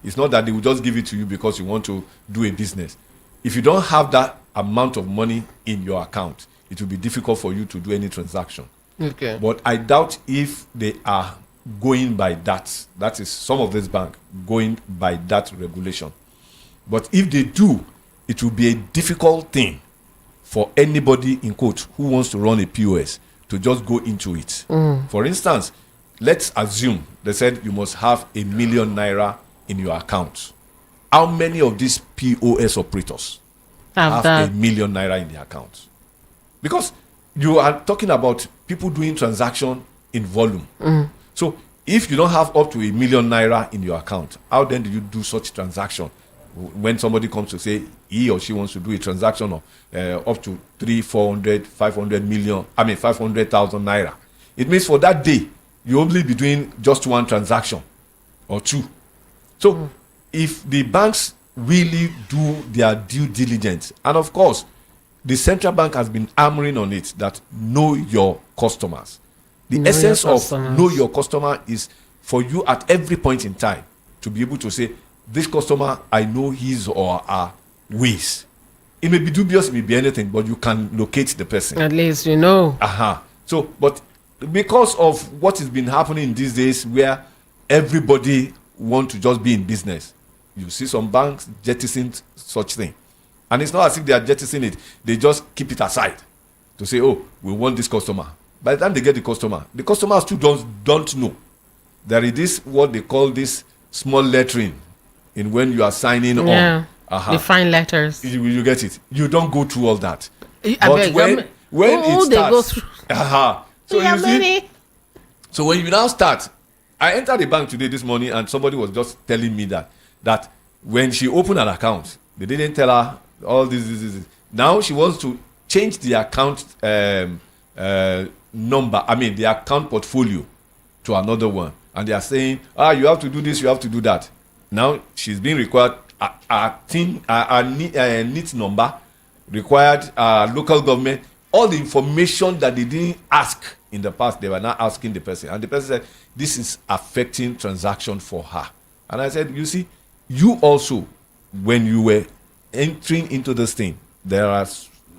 It's not that they will just give it to you because you want to do a business. If you don't have that amount of money in your account, it will be difficult for you to do any transaction. Okay. But I doubt if they are going by that. That is some of this bank going by that regulation. But if they do, it will be a difficult thing for anybody in quote who wants to run a POS to just go into it. For instance, let's assume they said you must have 1 million naira in your account. How many of these POS operators have 1 million naira in their account? Because you are talking about people doing transaction in volume. So if you don't have up to 1 million naira in your account, how then do you do such transaction? When somebody comes to say he or she wants to do a transaction of up to 300, 400, 500,000 naira, it means for that day you only be doing just one transaction or two. So if the banks really do their due diligence, and of course the central bank has been hammering on it, that know your customers. The essence of know your customer is for you at every point in time to be able to say, this customer, I know his or her ways. It may be dubious, it may be anything, but you can locate the person. At least you know. So, but because of what has been happening these days, where everybody want to just be in business, you see some banks jettisoning such thing. And it's not as if they are jettisoning it, they just keep it aside to say, oh, we want this customer. By the time they get the customers still don't know. There is this, what they call this small lettering in when you are signing on. The fine letters. You get it. You don't go through all that. But when it starts, they go through. So you see, so when you now start, I entered the bank today this morning and somebody was just telling me that when she opened an account, they didn't tell her all this. Now she wants to change the account number, the account portfolio to another one. And they are saying, you have to do this, you have to do that. Now she's being required a NIT number, required local government, all the information that they didn't ask in the past, they were now asking the person. And the person said, this is affecting transaction for her. And I said, you see, you also, when you were entering into this thing, there are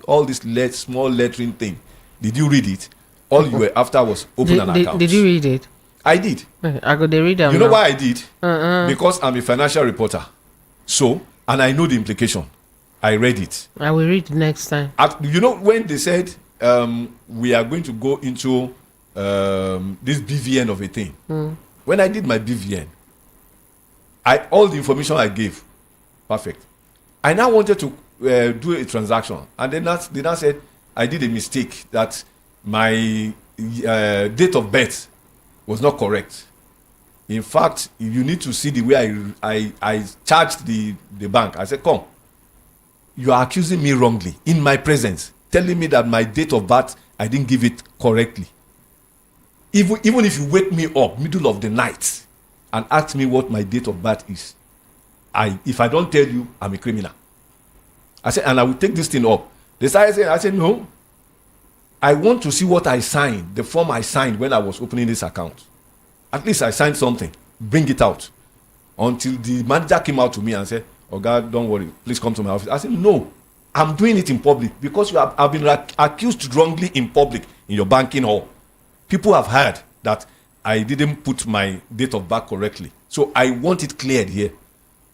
all this small lettering thing. Did you read it? All you were after was open an account. Did you read it? I did. I go to read them. You know why I did? Because I'm a financial reporter. So, and I know the implication. I read it. I will read it next time. You know, when they said we are going to go into this BVN of a thing, when I did my BVN, all the information I gave, perfect. I now wanted to do a transaction, and then they now said I did a mistake, that my date of birth was not correct. In fact, you need to see the way I charged the bank. I said, come, you are accusing me wrongly in my presence, telling me that my date of birth, I didn't give it correctly. even if you wake me up middle of the night and ask me what my date of birth is, if I don't tell you, I'm a criminal. I said, and I will take this thing up. They started saying, I said, no. I want to see what I signed, the form I signed when I was opening this account. At least I signed something. Bring it out. Until the manager came out to me and said, oh God, don't worry, please come to my office. I said, no, I'm doing it in public because I've been accused wrongly in public in your banking hall. People have heard that I didn't put my date of birth correctly. So I want it cleared here.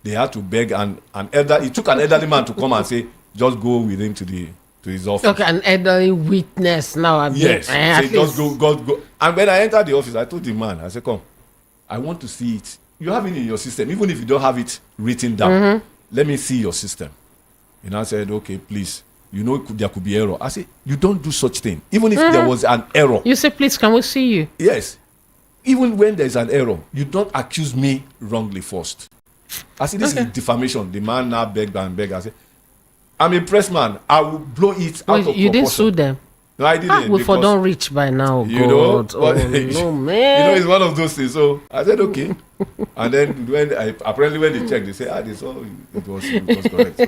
They had to beg it took an elderly man to come and say, just go with him to his office. Okay, an elderly witness now. Yes. Say, just go. And when I entered the office, I told the man, I said, come, I want to see it. You have it in your system, even if you don't have it written down. Let me see your system. And I said, okay, please. You know there could be error. I said, you don't do such thing. Even if there was an error. You say, please, can we see you? Yes. Even when there's an error, you don't accuse me wrongly first. I said, this is defamation. The man now begged and begged. I said, I'm a press man. I will blow it out of proportion. You didn't sue them? No, I didn't. We for don't reach by now, God. You know, no, man. It's one of those things. So I said, okay. And then when they checked, they said, they saw it was correct. So.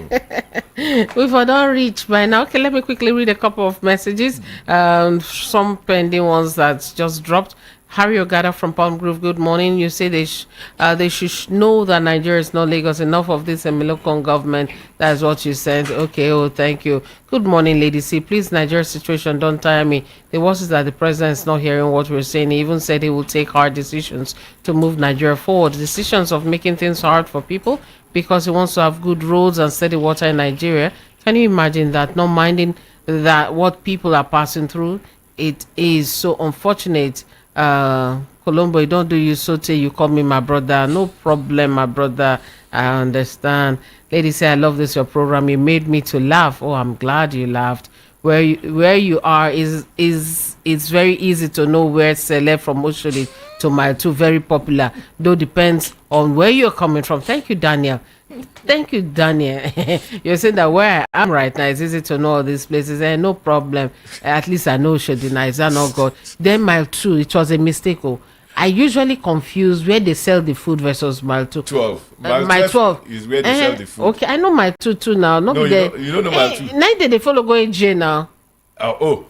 We for don't reach by now. Okay, let me quickly read a couple of messages. Some pending ones that just dropped. Harry Ogada from Palm Grove, good morning. You say they should know that Nigeria is not Lagos. Enough of this Milocon government. That's what you said. Okay, thank you. Good morning, Lady C. Please, Nigeria situation, don't tire me. The worst is that the president is not hearing what we're saying. He even said he will take hard decisions to move Nigeria forward. Decisions of making things hard for people because he wants to have good roads and steady water in Nigeria. Can you imagine that? Not minding that what people are passing through. It is so unfortunate. Colombo, you don't do you so till you call me my brother. No problem, my brother. I understand. Lady say, I love this your program. You made me to laugh. Oh, I'm glad you laughed. Where you are is it's very easy to know where Sele from Oshodi to Mile 2, very popular. Though depends on where you're coming from. Thank you, Daniel. Thank you, Daniel. You're saying that where I am right now, it's easy to know all these places. No problem. At least I know Oshodi is that not God. Then Mile 2, it was a mistake. I usually confuse where they sell the food versus Mile 2. 12. Mile 12 is where they sell the food. Okay, I know Mile 2 too now. No, you don't know Mile 2. Now they follow going J now.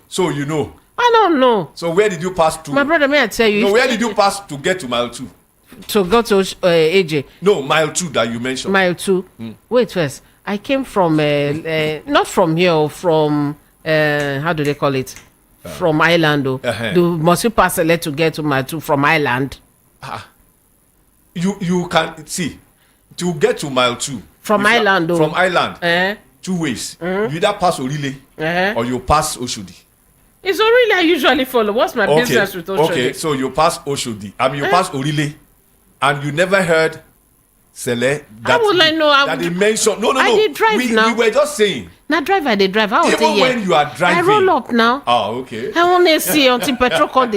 So you know. I don't know. So where did you pass to? My brother, may I tell you? No, where did you pass to get to Mile 2? To go to AJ. No, Mile 2 that you mentioned. Mile 2. Wait first. I came from not from here, from how do they call it? From Island. Must you pass a letter to get to Mile 2 from Island? You can see to get to Mile 2 from Island. From Island. 2 ways. You either pass Orile or you pass Oshodi. It's Orile I usually follow. What's my business with Oshodi? Okay, so you pass Oshodi. You pass Orile, and you never heard Sele. How will I know? That they mentioned. No. I did drive now. We were just saying. Now drive, I did drive. Even when you are driving. I roll up now. Oh, okay. I want to see until petrol call